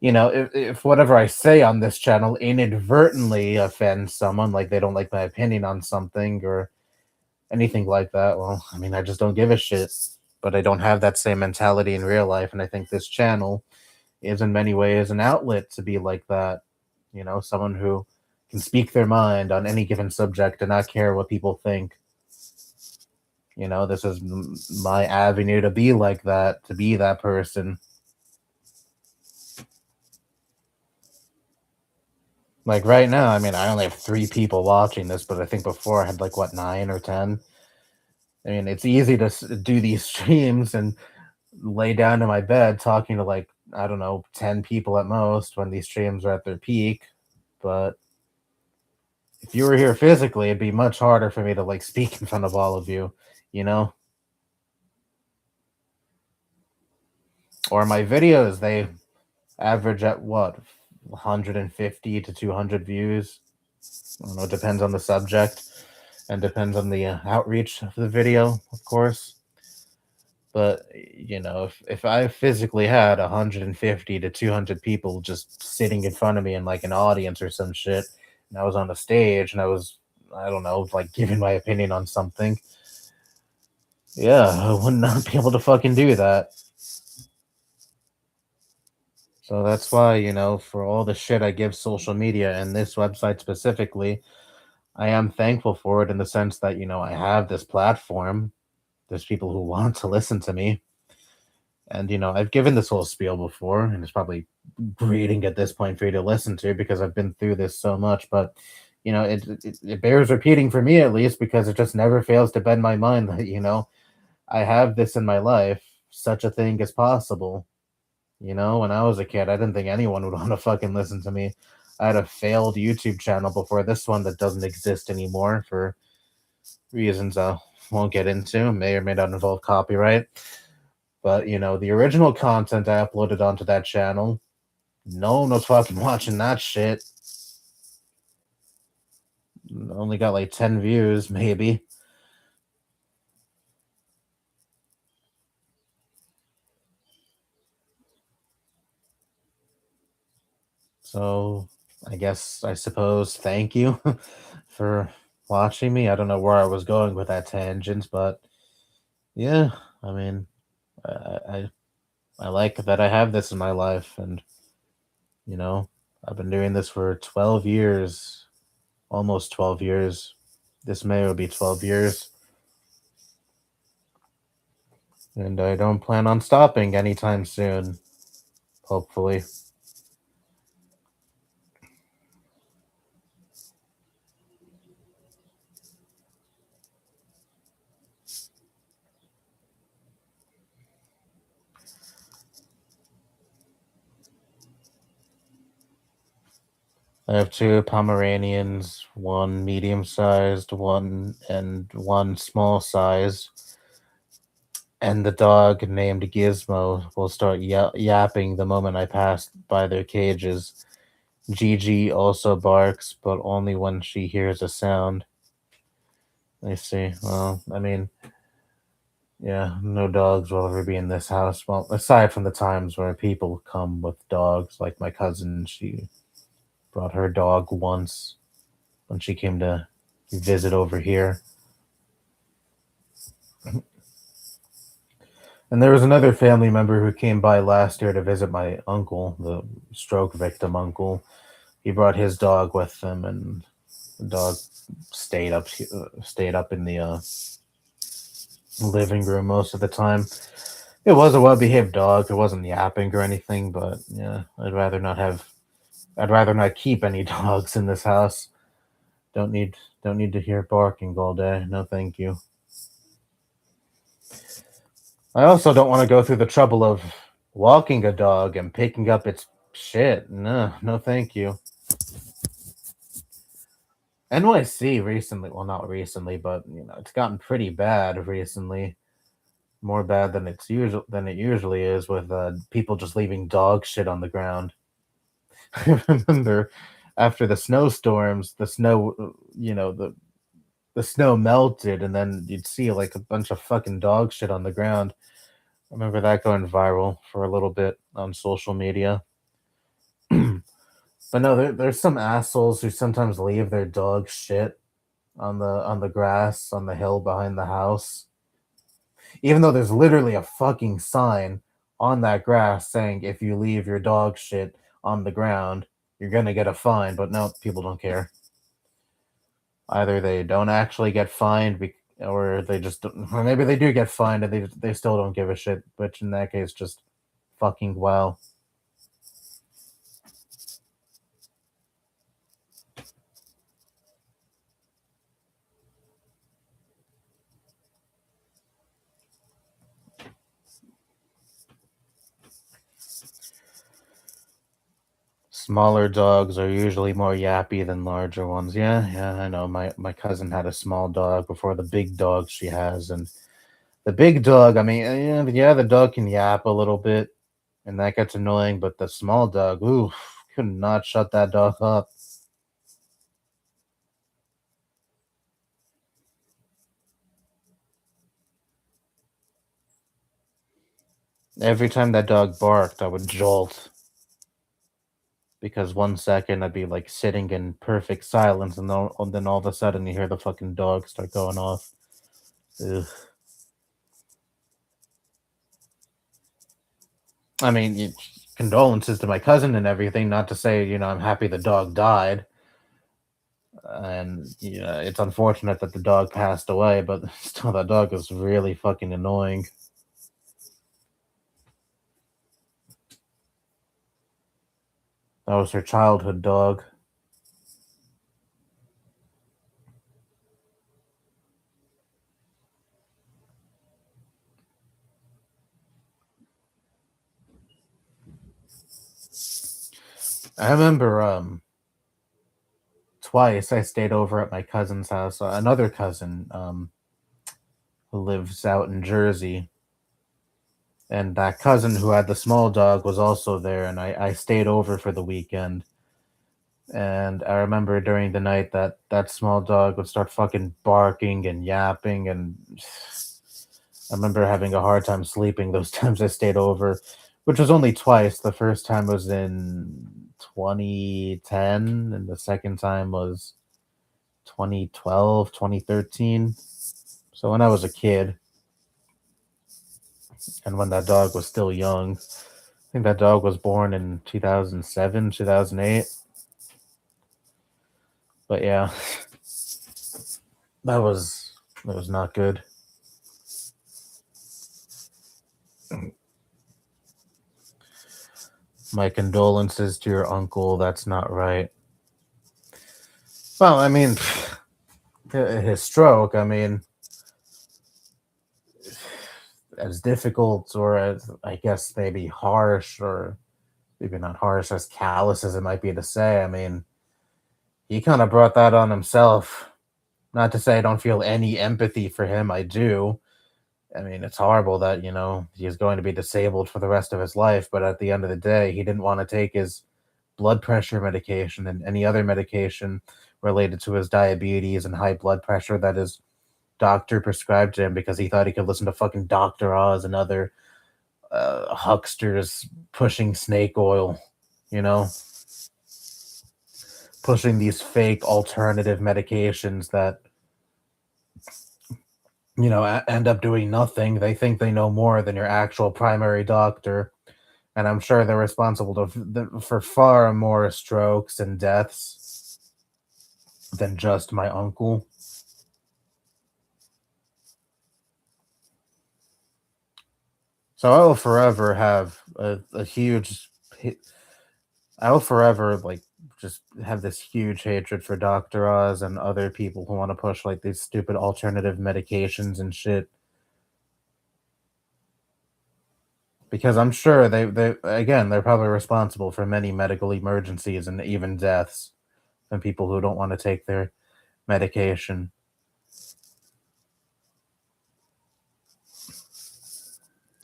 if whatever I say on this channel inadvertently offends someone, like they don't like my opinion on something or anything like that, well, I mean, I just don't give a shit. But I don't have that same mentality in real life, and I think this channel is in many ways an outlet to be like that. Someone who can speak their mind on any given subject and not care what people think. This is my avenue to be like that, to be that person. Like right now, I mean, I only have 3 people watching this, but I think before I had like what 9 or 10. I mean, it's easy to do these streams and lay down in my bed talking to like I don't know 10 people at most when these streams are at their peak. But if you were here physically, it'd be much harder for me to like speak in front of all of you, you know. Or my videos, they average at what 150 to 200 views. I don't know. It depends on the subject and depends on the outreach of the video, of course. But if I physically had 150 to 200 people just sitting in front of me in like an audience or some shit, and I was on the stage and I was, I don't know, like giving my opinion on something, yeah, I would not be able to fucking do that. So that's why, for all the shit I give social media and this website specifically, I am thankful for it in the sense that, I have this platform. There's people who want to listen to me. And I've given this whole spiel before, and it's probably grating at this point for you to listen to because I've been through this so much. But it bears repeating for me at least because it just never fails to bend my mind that I have this in my life. Such a thing is possible. When I was a kid, I didn't think anyone would want to fucking listen to me. I had a failed YouTube channel before this one that doesn't exist anymore for reasons I won't get into. May or may not involve copyright. But the original content I uploaded onto that channel, no one was fucking watching that shit. Only got like 10 views, maybe. So I suppose thank you for watching me. I don't know where I was going with that tangent, but yeah, I mean, I I, I like that I have this in my life, and you know, I've been doing this for 12 years, almost 12 years. This May will be 12 years, and I don't plan on stopping anytime soon, hopefully. I have two Pomeranians, one medium sized, one and one small size. And the dog named Gizmo will start yapping the moment I pass by their cages. Gigi also barks, but only when she hears a sound. I see. Well, I mean, yeah, no dogs will ever be in this house. Well, aside from the times where people come with dogs, like my cousin, she brought her dog once when she came to visit over here. And there was another family member who came by last year to visit my uncle, the stroke victim uncle. He brought his dog with him, and the dog stayed up in the living room most of the time. It was a well-behaved dog. It wasn't yapping or anything, but yeah, I'd rather not keep any dogs in this house. Don't need don't need to hear barking all day. No, thank you. I also don't want to go through the trouble of walking a dog and picking up its shit. No, no, thank you. NYC recently, well, not recently, but it's gotten pretty bad recently. More bad than it usually is with people just leaving dog shit on the ground. I remember after the snowstorms, the snow, the snow melted, and then you'd see like a bunch of fucking dog shit on the ground. I remember that going viral for a little bit on social media. But no, there's some assholes who sometimes leave their dog shit on the grass on the hill behind the house, even though there's literally a fucking sign on that grass saying if you leave your dog shit on the ground, you're gonna get a fine. But no, people don't care. Either they don't actually get fined, or they just don't, or maybe they do get fined and they still don't give a shit. Which in that case, just fucking well. Smaller dogs are usually more yappy than larger ones. Yeah, yeah, I know. My cousin had a small dog before the big dog she has, and the big dog. I mean, yeah, the dog can yap a little bit, and that gets annoying. But the small dog, ooh, could not shut that dog up. Every time that dog barked, I would jolt because 1 second I'd be like sitting in perfect silence, and then all of a sudden you hear the fucking dog start going off. Ugh. I mean, condolences to my cousin and everything. Not to say, I'm happy the dog died, and yeah, it's unfortunate that the dog passed away, but still, that dog is really fucking annoying. That was her childhood dog. I remember twice I stayed over at my cousin's house. Another cousin who lives out in Jersey, and that cousin who had the small dog was also there, and I stayed over for the weekend. And I remember during the night that that small dog would start fucking barking and yapping, and I remember having a hard time sleeping those times I stayed over, which was only twice. The first time was in 2010, and the second time was 2012, 2013. So when I was a kid, and when that dog was still young, I think that dog was born in 2007, 2008. But yeah, that was that was not good. My condolences to your uncle. That's not right. Well, I mean, his stroke, I mean, as difficult or as, I guess, maybe harsh or maybe not harsh, as callous as it might be to say, I mean, he kind of brought that on himself. Not to say I don't feel any empathy for him, I do. I mean, it's horrible that, he's going to be disabled for the rest of his life, but at the end of the day, he didn't want to take his blood pressure medication and any other medication related to his diabetes and high blood pressure that his doctor prescribed to him because he thought he could listen to fucking Dr. Oz and other hucksters pushing snake oil, you know, pushing these fake alternative medications that, end up doing nothing. They think they know more than your actual primary doctor. And I'm sure they're responsible for far more strokes and deaths than just my uncle. So I will forever have a huge, I will forever like just have this huge hatred for Dr. Oz and other people who want to push like these stupid alternative medications and shit. Because I'm sure they again they're probably responsible for many medical emergencies and even deaths from people who don't want to take their medication.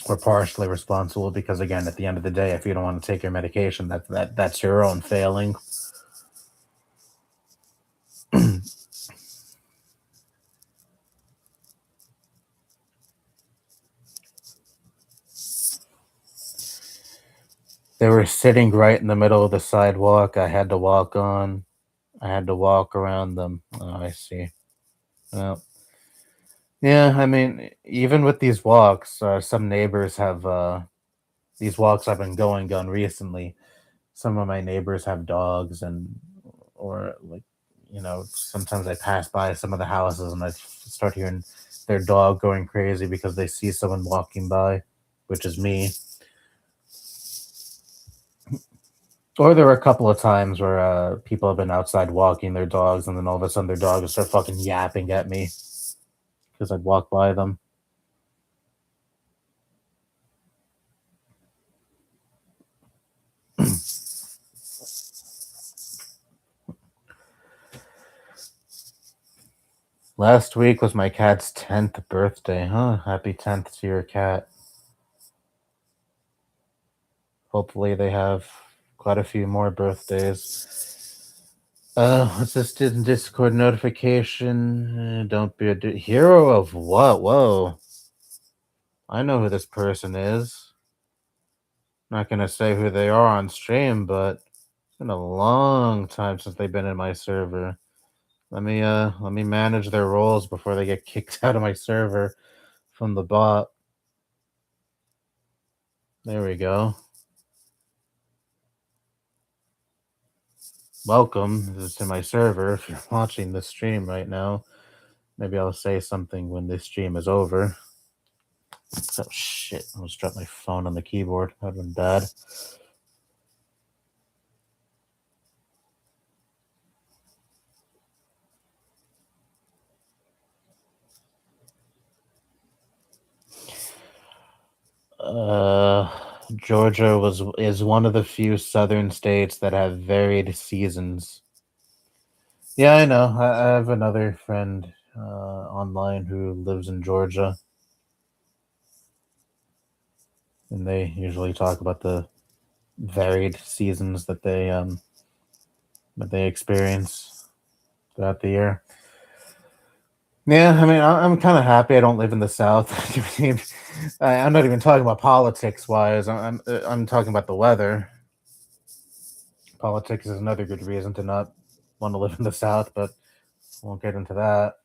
We're partially responsible because again at the end of the day if you don't want to take your medication that's your own failing. They were sitting right in the middle of the sidewalk. I had to walk on. I had to walk around them. Oh, I see. Well, yeah, I mean, even with these walks, some neighbors have these walks I've been going on recently. Some of my neighbors have dogs, and or like, sometimes I pass by some of the houses and I start hearing their dog going crazy because they see someone walking by, which is me. Or there were a couple of times where people have been outside walking their dogs, and then all of a sudden their dog will start fucking yapping at me because I'd walk by them. Last week was my cat's 10th birthday, huh? Happy 10th to your cat. Hopefully they have quite a few more birthdays. What's this Discord notification? Don't be a hero of what? Whoa. I know who this person is. Not gonna say who they are on stream, but it's been a long time since they've been in my server. Let me manage their roles before they get kicked out of my server from the bot. There we go. Welcome to my server. If you're watching this stream right now, maybe I'll say something when this stream is over. Oh shit! I almost dropped my phone on the keyboard. That'd been bad. Uh, Georgia was is one of the few southern states that have varied seasons. Yeah, I know. I have another friend online who lives in Georgia, and they usually talk about the varied seasons that they experience throughout the year. Yeah, I mean, I'm kind of happy I don't live in the South. I mean, I'm not even talking about politics wise. I'm talking about the weather. Politics is another good reason to not want to live in the South, but won't get into that.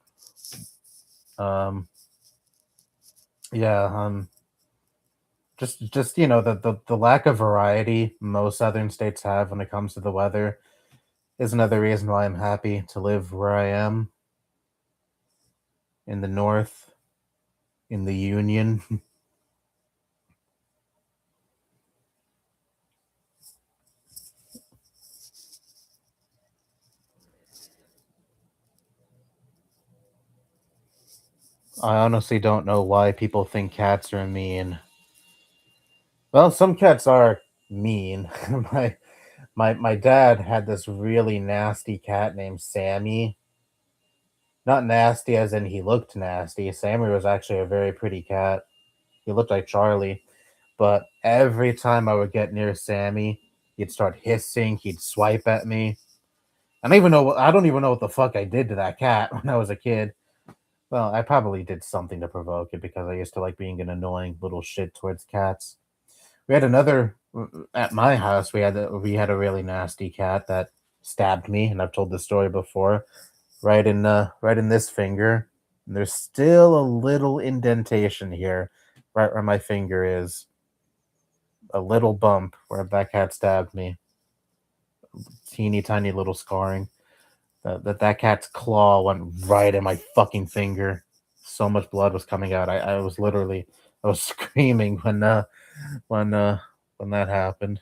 Um, yeah, just the lack of variety most southern states have when it comes to the weather is another reason why I'm happy to live where I am in the North, in the Union. I honestly don't know why people think cats are mean. Well, some cats are mean. My dad had this really nasty cat named Sammy. Not nasty as in he looked nasty. Sammy was actually a very pretty cat. He looked like Charlie. But every time I would get near Sammy, he'd start hissing, he'd swipe at me. I don't even know what the fuck I did to that cat when I was a kid. Well, I probably did something to provoke it because I used to like being an annoying little shit towards cats. We had another at my house. We had a really nasty cat that stabbed me, and I've told this story before. Right in this finger. And there's still a little indentation here, right where my finger is. A little bump where that cat stabbed me. Teeny tiny little scarring. That cat's claw went right in my fucking finger. So much blood was coming out. I was literally I was screaming when uh when that happened.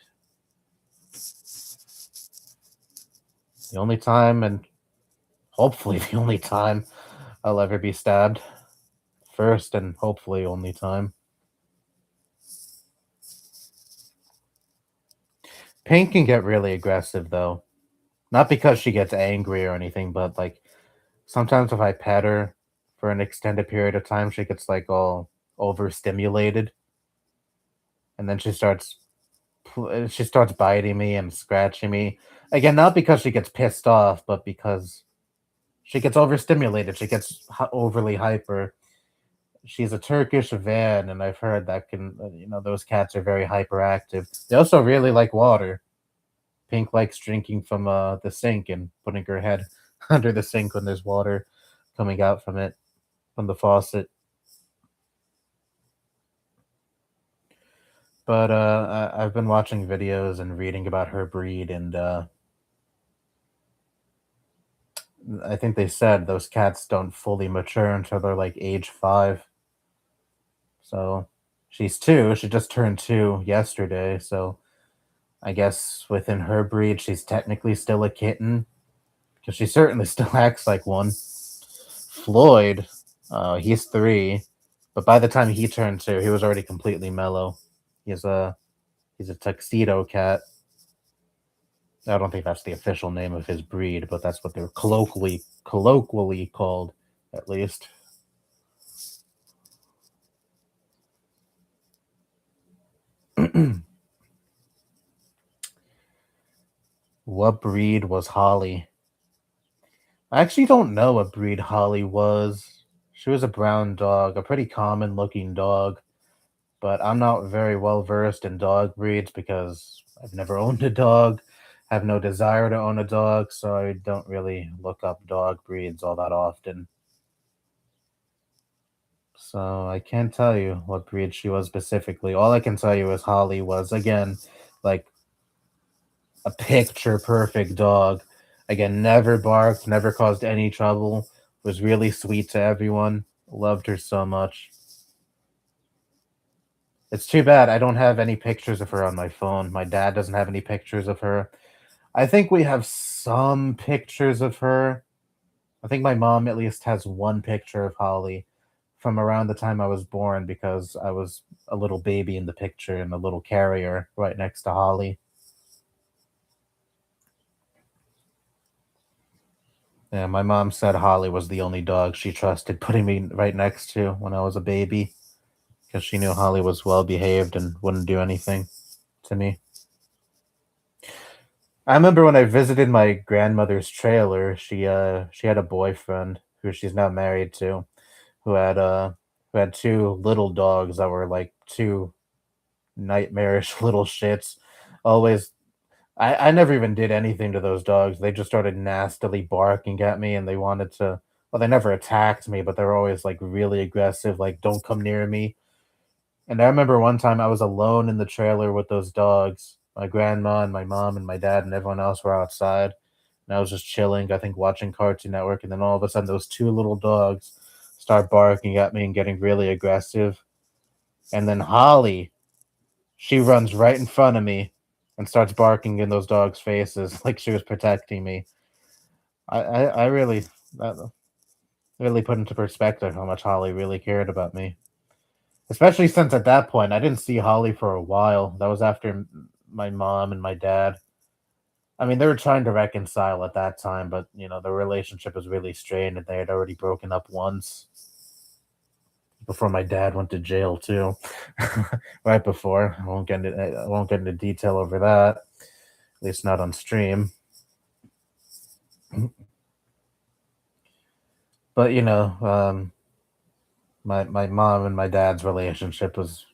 The only time and hopefully the only time I'll ever be stabbed. First and hopefully only time. Pink can get really aggressive though. Not because she gets angry or anything, but like sometimes if I pet her for an extended period of time, she gets like all overstimulated, and then she starts biting me and scratching me. Again, not because she gets pissed off, but because she gets overstimulated. She gets overly hyper. She's a Turkish van, and I've heard that those cats are very hyperactive. They also really like water. Pink likes drinking from the sink and putting her head under the sink when there's water coming out from it from the faucet. But I've been watching videos and reading about her breed, and I think they said those cats don't fully mature until they're like age 5. So she's 2. She just turned 2 yesterday. So I guess within her breed, she's technically still a kitten because she certainly still acts like one. Floyd, he's 3, but by the time he turned 2, he was already completely mellow. He's a he's a tuxedo cat. I don't think that's the official name of his breed, but that's what they're colloquially called, at least. What breed was Holly? I actually don't know what breed Holly was. She was a brown dog, a pretty common looking dog, but I'm not very well versed in dog breeds because I've never owned a dog, have no desire to own a dog, so I don't really look up dog breeds all that often. So I can't tell you what breed she was specifically. All I can tell you is Holly was again like a picture perfect dog. Again, never barked, never caused any trouble, was really sweet to everyone. Loved her so much. It's too bad I don't have any pictures of her on my phone. My dad doesn't have any pictures of her. I think we have some pictures of her. I think my mom at least has one picture of Holly from around the time I was born because I was a little baby in the picture and a little carrier right next to Holly. Yeah, my mom said Holly was the only dog she trusted putting me right next to when I was a baby because she knew Holly was well behaved and wouldn't do anything to me. I remember when I visited my grandmother's trailer, she had a boyfriend who she's now married to, who had who had two little dogs that were like two nightmarish little shits. Always I never even did anything to those dogs. They just started nastily barking at me and they wanted to well, they never attacked me, but they were always like really aggressive, like don't come near me. And I remember one time I was alone in the trailer with those dogs. My grandma and my mom and my dad and everyone else were outside. And I was just chilling, I think watching Cartoon Network, and then all of a sudden those two little dogs start barking at me and getting really aggressive. And then Holly, she runs right in front of me and starts barking in those dogs' faces like she was protecting me. I really that really put into perspective how much Holly really cared about me. Especially since at that point I didn't see Holly for a while. That was after my mom and my dad. I mean, they were trying to reconcile at that time, but the relationship was really strained, and they had already broken up once before my dad went to jail too. Right before. I won't get into detail over that. At least not on stream. But my mom and my dad's relationship was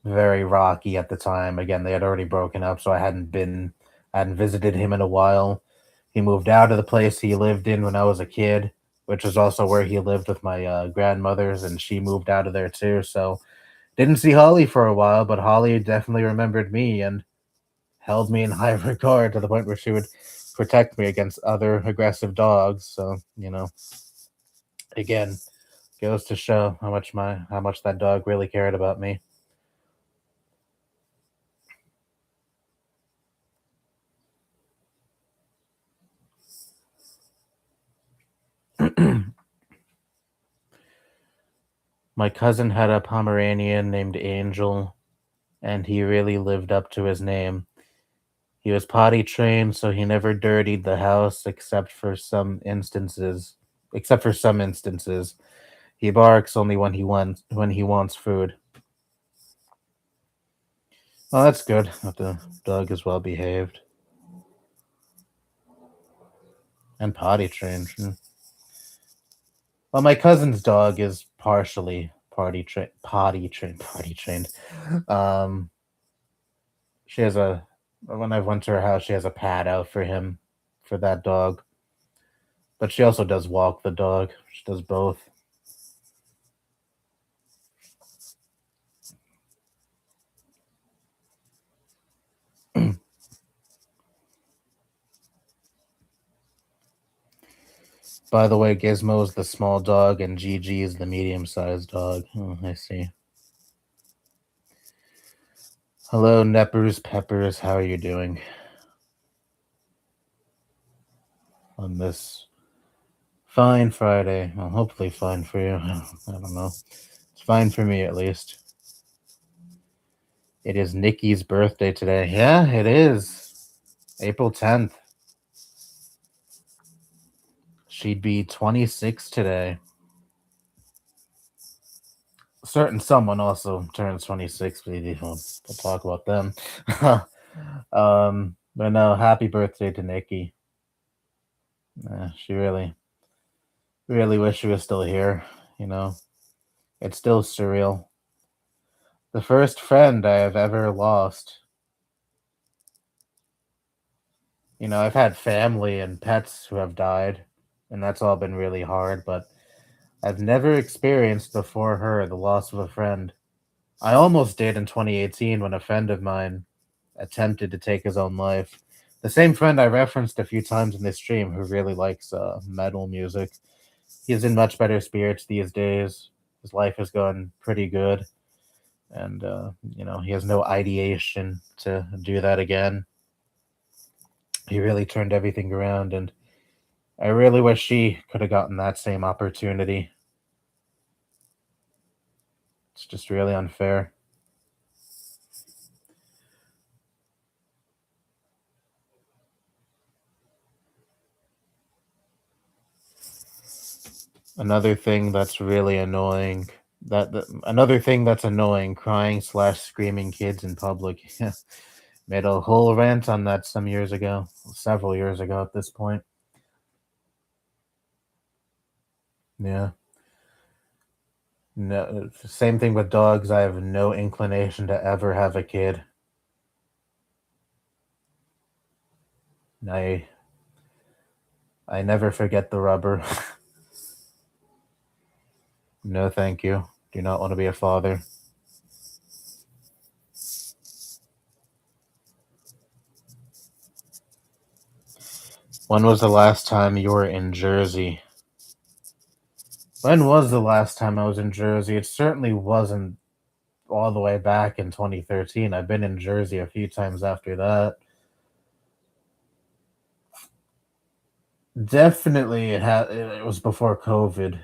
very rocky at the time. Again, they had already broken up, so I hadn't visited him in a while. He moved out of the place he lived in when I was a kid, which is also where he lived with my grandmothers, and she moved out of there too. So didn't see Holly for a while, but Holly definitely remembered me and held me in high regard to the point where she would protect me against other aggressive dogs. So again, goes to show how much that dog really cared about me. My cousin had a Pomeranian named Angel, and he really lived up to his name. He was potty trained, so he never dirtied the house except for some instances. He barks only when he wants food. Well, that's good that the dog is well behaved and potty trained. Well, my cousin's dog is partially potty trained. Um, she has a when I went to her house, she has a pad out for him for that dog, but she also does walk the dog. She does both. By the way, Gizmo is the small dog and Gigi is the medium-sized dog. Oh, I see. Hello, Neppers, Peppers. How are you doing on this fine Friday? Well, hopefully fine for you. I don't know. It's fine for me at least. It is Nikki's birthday today. Yeah, it is. April 10th. She'd be 26 today. Certain someone also turns 26. We'll talk about them. But no, happy birthday to Nikki. She really wish she was still here. You know, it's still surreal. The first friend I have ever lost. I've had family and pets who have died, and that's all been really hard, but I've never experienced before her the loss of a friend. I almost did in 2018 when a friend of mine attempted to take his own life. The same friend I referenced a few times in this stream who really likes metal music. He's in much better spirits these days. His life has gone pretty good, and he has no ideation to do that again. He really turned everything around, and I really wish she could have gotten that same opportunity. It's just really unfair. Another thing that's really annoying. Another thing that's annoying, crying slash screaming kids in public. Yeah, made a whole rant on that some years ago, several years ago at this point. Yeah. No, same thing with dogs. I have no inclination to ever have a kid. I I never forget the rubber. No, thank you. Do not want to be a father. When was the last time you were in Jersey? When was the last time I was in Jersey? It certainly wasn't all the way back in 2013. I've been in Jersey a few times after that. Definitely, it was before COVID.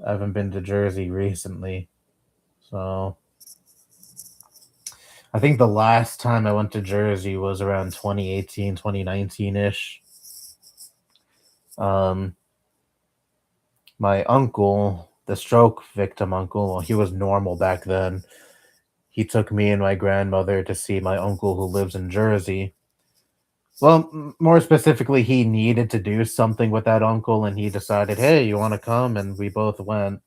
I haven't been to Jersey recently, so I think the last time I went to Jersey was around 2018, 2019 ish. Um, my uncle, the stroke victim uncle, well, he was normal back then. He took me and my grandmother to see my uncle who lives in Jersey. Well, more specifically, he needed to do something with that uncle, and he decided, "Hey, you want to come?" And we both went.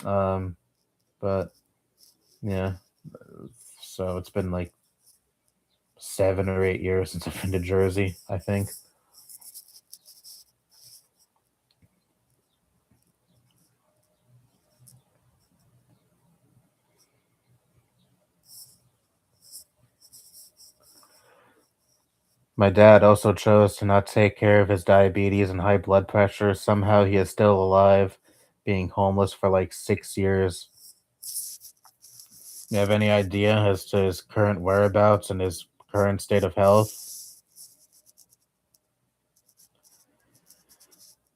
Um, but yeah, so it's been like 7 or 8 years since I've been to Jersey, I think. My dad also chose to not take care of his diabetes and high blood pressure. Somehow he is still alive, being homeless for like 6 years. You have any idea as to his current whereabouts and his current state of health?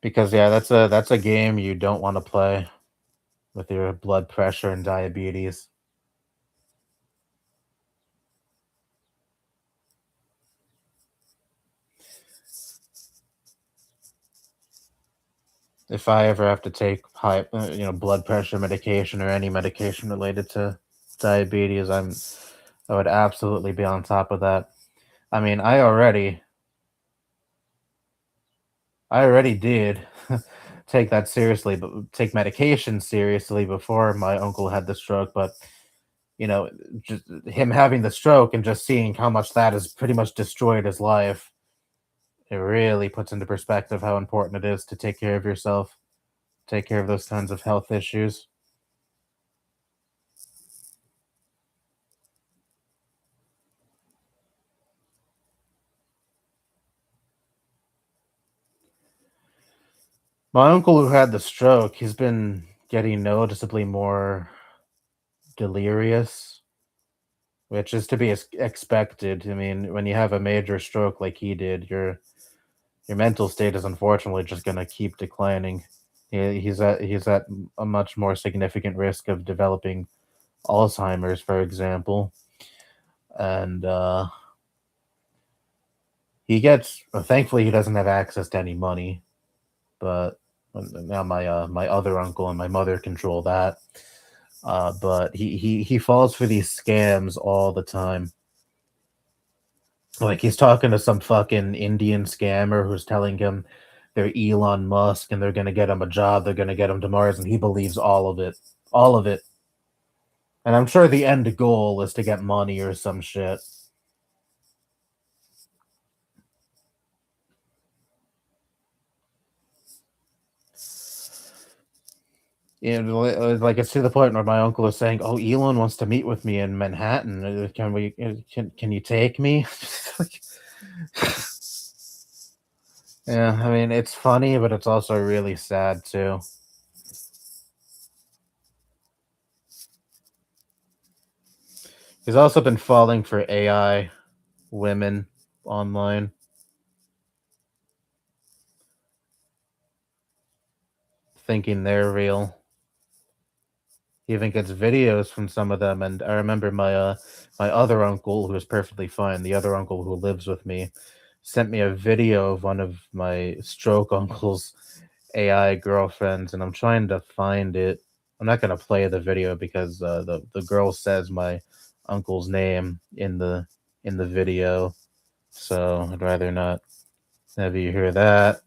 Because yeah, that's a game you don't want to play with your blood pressure and diabetes. If I ever have to take blood pressure medication or any medication related to diabetes, I would absolutely be on top of that. I mean, I already did take that seriously, but take medication seriously before my uncle had the stroke. But you know, just him having the stroke and just seeing how much that has pretty much destroyed his life, it really puts into perspective how important it is to take care of yourself, take care of those kinds of health issues. My uncle who had the stroke, he's been getting noticeably more delirious, which is to be expected. I mean, when you have a major stroke like he did, your mental state is unfortunately just going to keep declining. He's at a much more significant risk of developing Alzheimer's, for example, and thankfully he doesn't have access to any money, but now my other uncle and my mother control that. But he falls for these scams all the time. Like he's talking to some fucking Indian scammer who's telling him they're Elon Musk and they're gonna get him a job, they're gonna get him to Mars, and he believes all of it, all of it. And I'm sure the end goal is to get money or some shit. Like it's to the point where my uncle is saying, "Oh, Elon wants to meet with me in Manhattan. Can you take me?" Like, yeah, I mean it's funny, but it's also really sad too. He's also been falling for AI women online, thinking they're real. He even gets videos from some of them, and I remember my other uncle, who is perfectly fine, the other uncle who lives with me, sent me a video of one of my stroke uncle's AI girlfriends, and I'm trying to find it. I'm not gonna play the video because the girl says my uncle's name in the video, so I'd rather not have you hear that.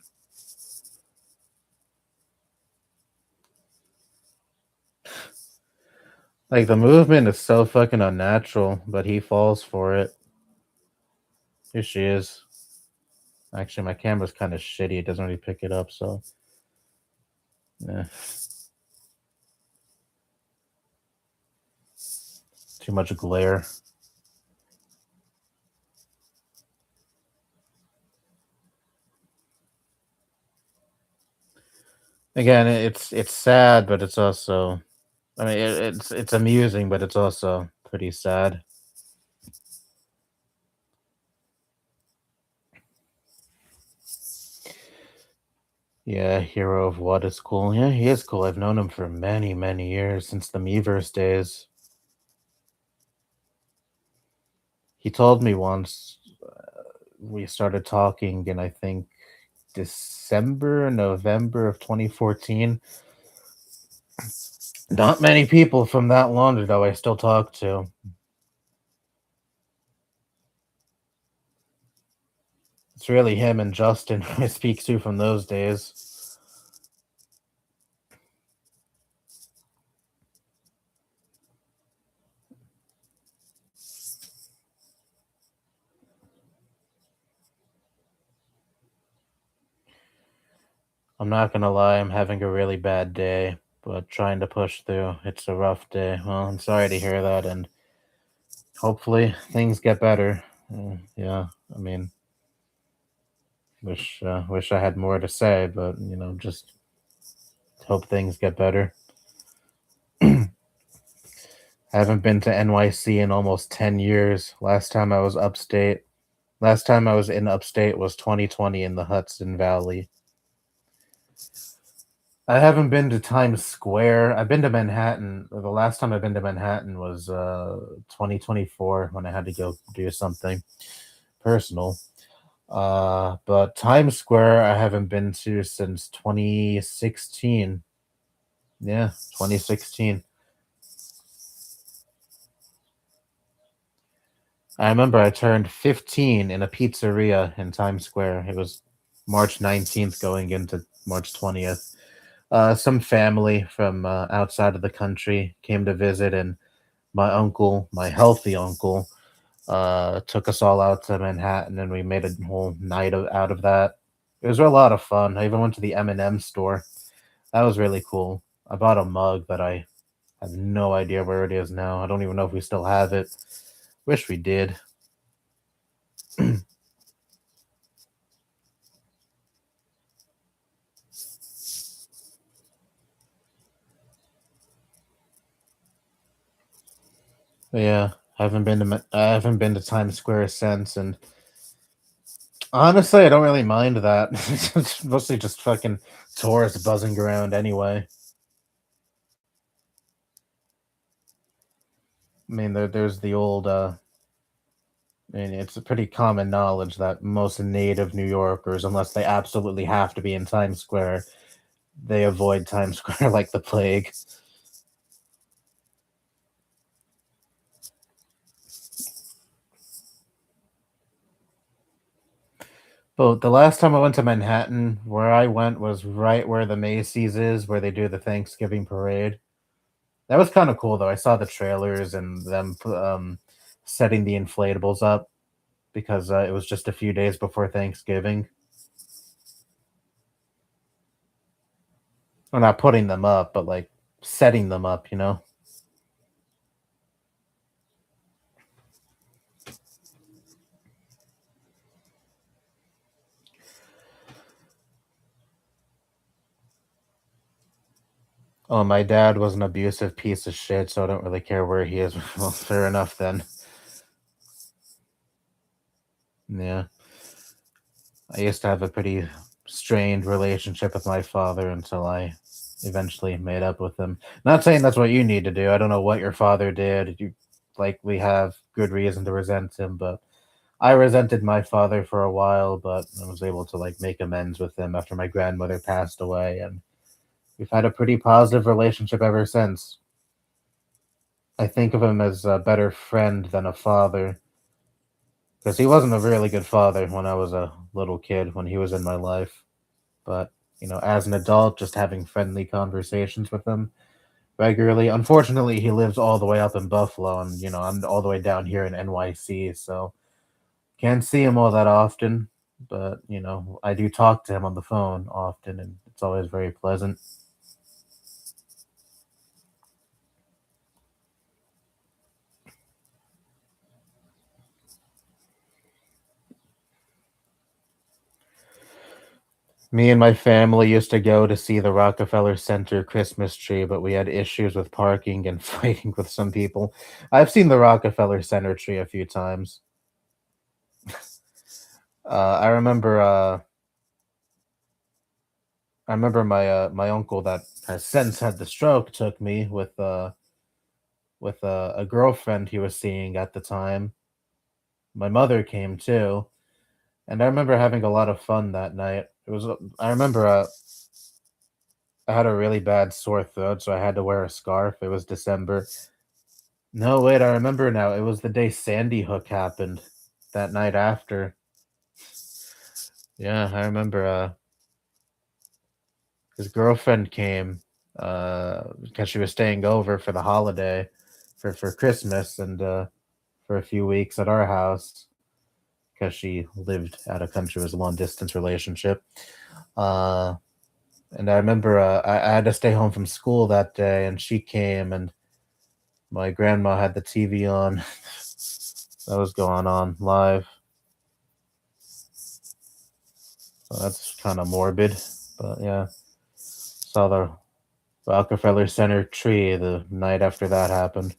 Like the movement is so fucking unnatural, but he falls for it. Here she is. Actually, my camera's kind of shitty. It doesn't really pick it up, so yeah, too much glare. Again, it's sad, but it's also, I mean, it's amusing, but it's also pretty sad. Yeah, Hero of What is cool. Yeah, he is cool. I've known him for many, many years since the Miiverse days. He told me once we started talking in, I think, December, November of 2014. Not many people from that long ago I still talk to. It's really him and Justin I speak to from those days. I'm not gonna lie, I'm having a really bad day, but trying to push through. It's a rough day. Well, I'm sorry to hear that, and hopefully things get better. Yeah, I mean, wish I had more to say, but just hope things get better. I haven't been to NYC in almost 10 years. Last time I was in upstate was 2020 in the Hudson Valley. I haven't been to Times Square. I've been to Manhattan. The last time I've been to Manhattan was 2024 when I had to go do something personal. But Times Square I haven't been to since 2016. Yeah, 2016. I remember I turned 15 in a pizzeria in Times Square. It was March 19th going into March 20th. Some family from outside of the country came to visit, and my uncle, my healthy uncle, took us all out to Manhattan, and we made a whole night out of that. It was a lot of fun. I even went to the M&M store. That was really cool. I bought a mug that I have no idea where it is now. I don't even know if we still have it. Wish we did. But yeah, I haven't been to Times Square since, and honestly, I don't really mind that. It's mostly just fucking tourists buzzing around anyway. I mean, there's the old. I mean, it's a pretty common knowledge that most native New Yorkers, unless they absolutely have to be in Times Square, they avoid Times Square like the plague. But the last time I went to Manhattan, where I went was right where the Macy's is, where they do the Thanksgiving parade. That was kind of cool, though. I saw the trailers and them setting the inflatables up because it was just a few days before Thanksgiving. Well, not putting them up, but like setting them up. Oh, my dad was an abusive piece of shit, so I don't really care where he is. Well, fair enough then. Yeah. I used to have a pretty strained relationship with my father until I eventually made up with him. Not saying that's what you need to do. I don't know what your father did. You likely have good reason to resent him, but I resented my father for a while, but I was able to like make amends with him after my grandmother passed away, and we've had a pretty positive relationship ever since. I think of him as a better friend than a father because he wasn't a really good father when I was a little kid when he was in my life. But as an adult, just having friendly conversations with him regularly. Unfortunately, he lives all the way up in Buffalo, and I'm all the way down here in NYC, so can't see him all that often. But I do talk to him on the phone often, and it's always very pleasant. Me and my family used to go to see the Rockefeller Center Christmas tree, but we had issues with parking and fighting with some people. I've seen the Rockefeller Center tree a few times. I remember. I remember my uncle that has since had the stroke took me with a girlfriend he was seeing at the time. My mother came too, and I remember having a lot of fun that night. I remember I had a really bad sore throat, so I had to wear a scarf. It was December. No, wait, I remember now. It was the day Sandy Hook happened. That night after. Yeah, I remember. His girlfriend came because she was staying over for the holiday, for Christmas, and for a few weeks at our house because she lived out of country. It was a long distance relationship. Uh, and I remember I had to stay home from school that day, and she came, and my grandma had the TV on. That was going on live. So that's kind of morbid, but yeah, saw the Rockefeller Center tree the night after that happened.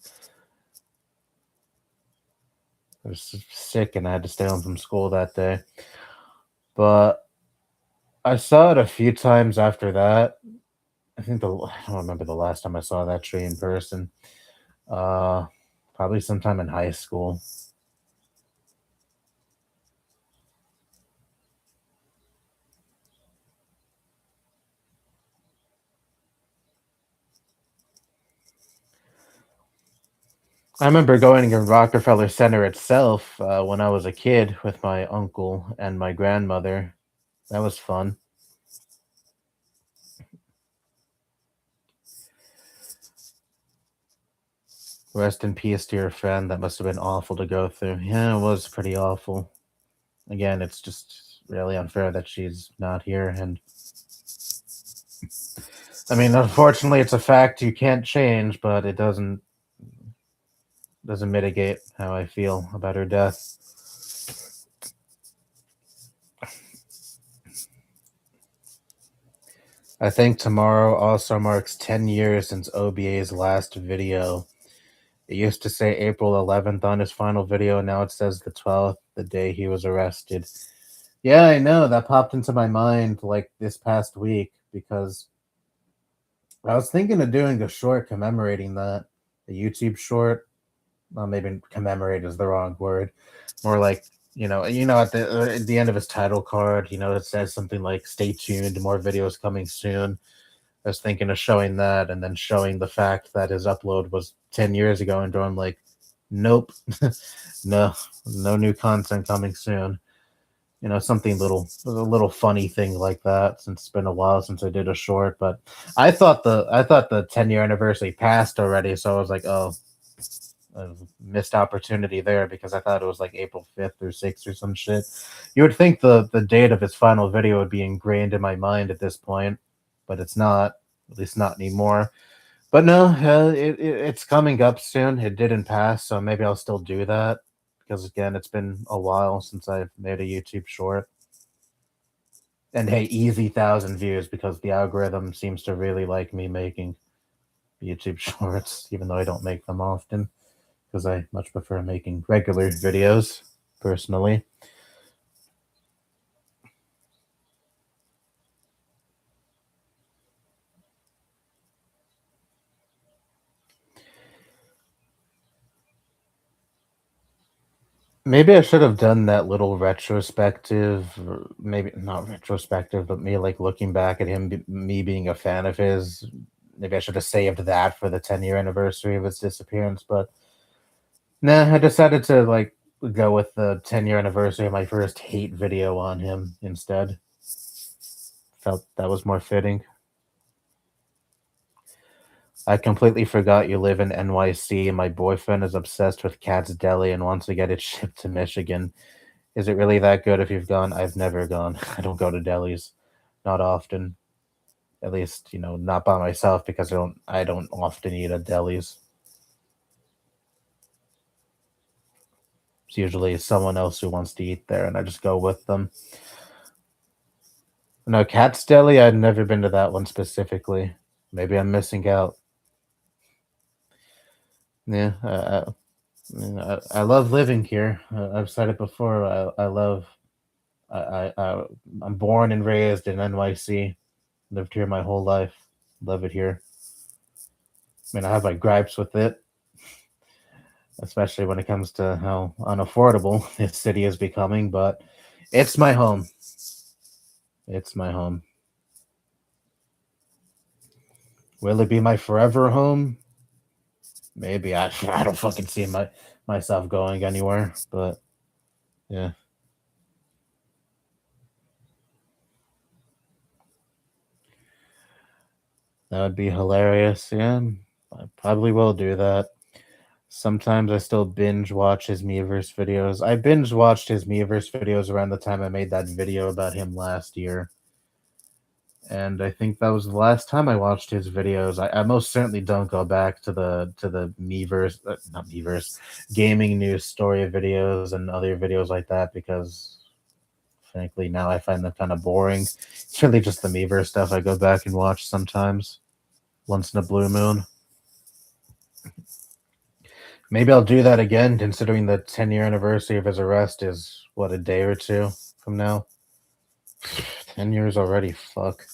I was sick and I had to stay home from school that day. But I saw it a few times after that. I don't remember the last time I saw that tree in person. Uh, Probably sometime in high school. I remember going to Rockefeller Center itself when I was a kid with my uncle and my grandmother. That was fun. Rest in peace to your friend. That must have been awful to go through. Yeah, it was pretty awful. Again, it's just really unfair that she's not here. And I mean, unfortunately, it's a fact you can't change, but it doesn't mitigate how I feel about her death. I think tomorrow also marks 10 years since OBA's last video. It used to say April 11th on his final video, and now it says the 12th, the day he was arrested. Yeah, I know. That popped into my mind like this past week because I was thinking of doing a short commemorating that, a YouTube short. Well, maybe commemorate is the wrong word. More like at the end of his title card, it says something like "Stay tuned, more videos coming soon." I was thinking of showing that, and then showing the fact that his upload was 10 years ago, and going like, "Nope, no, no new content coming soon." Something a little funny thing like that. Since it's been a while since I did a short, but I thought the 10-year anniversary passed already, so I was like, oh, a missed opportunity there because I thought it was like April 5th or 6th or some shit. You would think the date of his final video would be ingrained in my mind at this point, but it's not. At least not anymore. But no, it's coming up soon. It didn't pass, so maybe I'll still do that because again, it's been a while since I've made a YouTube short. And hey, easy 1,000 views because the algorithm seems to really like me making YouTube shorts, even though I don't make them often because I much prefer making regular videos personally. Maybe I should have done that little retrospective, or maybe not retrospective, but me like looking back at him, me being a fan of his. Maybe I should have saved that for the 10-year anniversary of his disappearance. But nah, I decided to like go with the 10-year anniversary of my first hate video on him instead. Felt that was more fitting. I completely forgot you live in NYC and my boyfriend is obsessed with Cat's Deli and wants to get it shipped to Michigan. Is it really that good if you've gone? I've never gone. I don't go to delis. Not often. At least, not by myself because I don't often eat at delis. It's usually someone else who wants to eat there and I just go with them. No, Cat's Deli, I've never been to that one specifically. Maybe I'm missing out. Yeah, I love living here. I've said it before. I love. I'm born and raised in NYC. Lived here my whole life. Love it here. I mean, I have my gripes with it, especially when it comes to how unaffordable this city is becoming. But it's my home. It's my home. Will it be my forever home? Maybe. I don't fucking see myself going anywhere. But yeah. That would be hilarious. Yeah, I probably will do that. Sometimes I still binge watch his Miiverse videos. I binge watched his Miiverse videos around the time I made that video about him last year. And I think that was the last time I watched his videos. I most certainly don't go back to the Miiverse, not Miiverse, gaming news story videos and other videos like that because frankly now I find them kind of boring. It's really just the Miiverse stuff I go back and watch sometimes, once in a blue moon. Maybe I'll do that again, considering the 10-year anniversary of his arrest is, what, a day or two from now? 10 years already, fuck.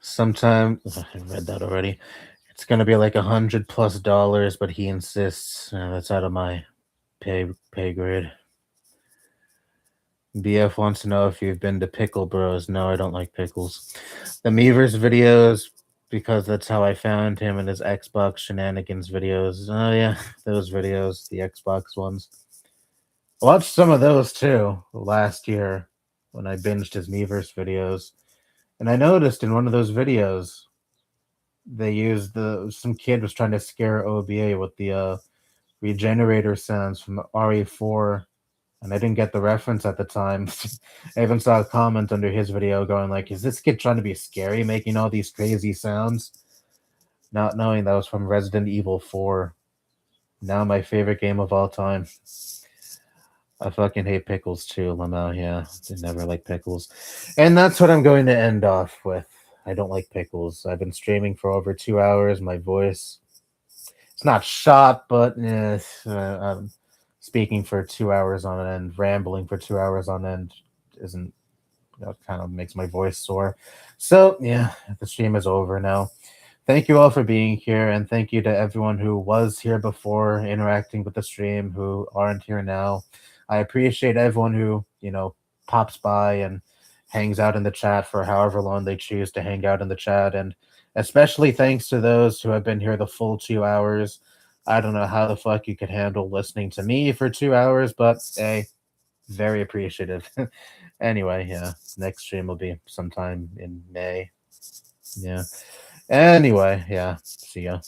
Sometime, I read that already. It's gonna be like $100 plus, but he insists that's out of my pay grade. BF wants to know if you've been to Pickle Bros. No, I don't like pickles. The Meavers videos, because that's how I found him and his Xbox shenanigans videos. Oh yeah, those videos, the Xbox ones. I watched some of those too last year when I binged his Meavers videos. And I noticed in one of those videos they used some kid was trying to scare OBA with the regenerator sounds from RE4, and I didn't get the reference at the time. I even saw a comment under his video going like, "Is this kid trying to be scary, making all these crazy sounds?" Not knowing that was from Resident Evil 4. Now my favorite game of all time. I fucking hate pickles too, Lamo. Yeah, I never like pickles. And that's what I'm going to end off with. I don't like pickles. I've been streaming for over 2 hours. My voice, it's not shot, but I'm speaking for 2 hours on end, rambling for 2 hours on end isn't, kind of makes my voice sore. So, yeah, the stream is over now. Thank you all for being here, and thank you to everyone who was here before interacting with the stream, who aren't here now. I appreciate everyone who, pops by and hangs out in the chat for however long they choose to hang out in the chat. And especially thanks to those who have been here the full 2 hours. I don't know how the fuck you could handle listening to me for 2 hours, but hey, very appreciative. Anyway, yeah, next stream will be sometime in May. Yeah. Anyway, yeah, see ya.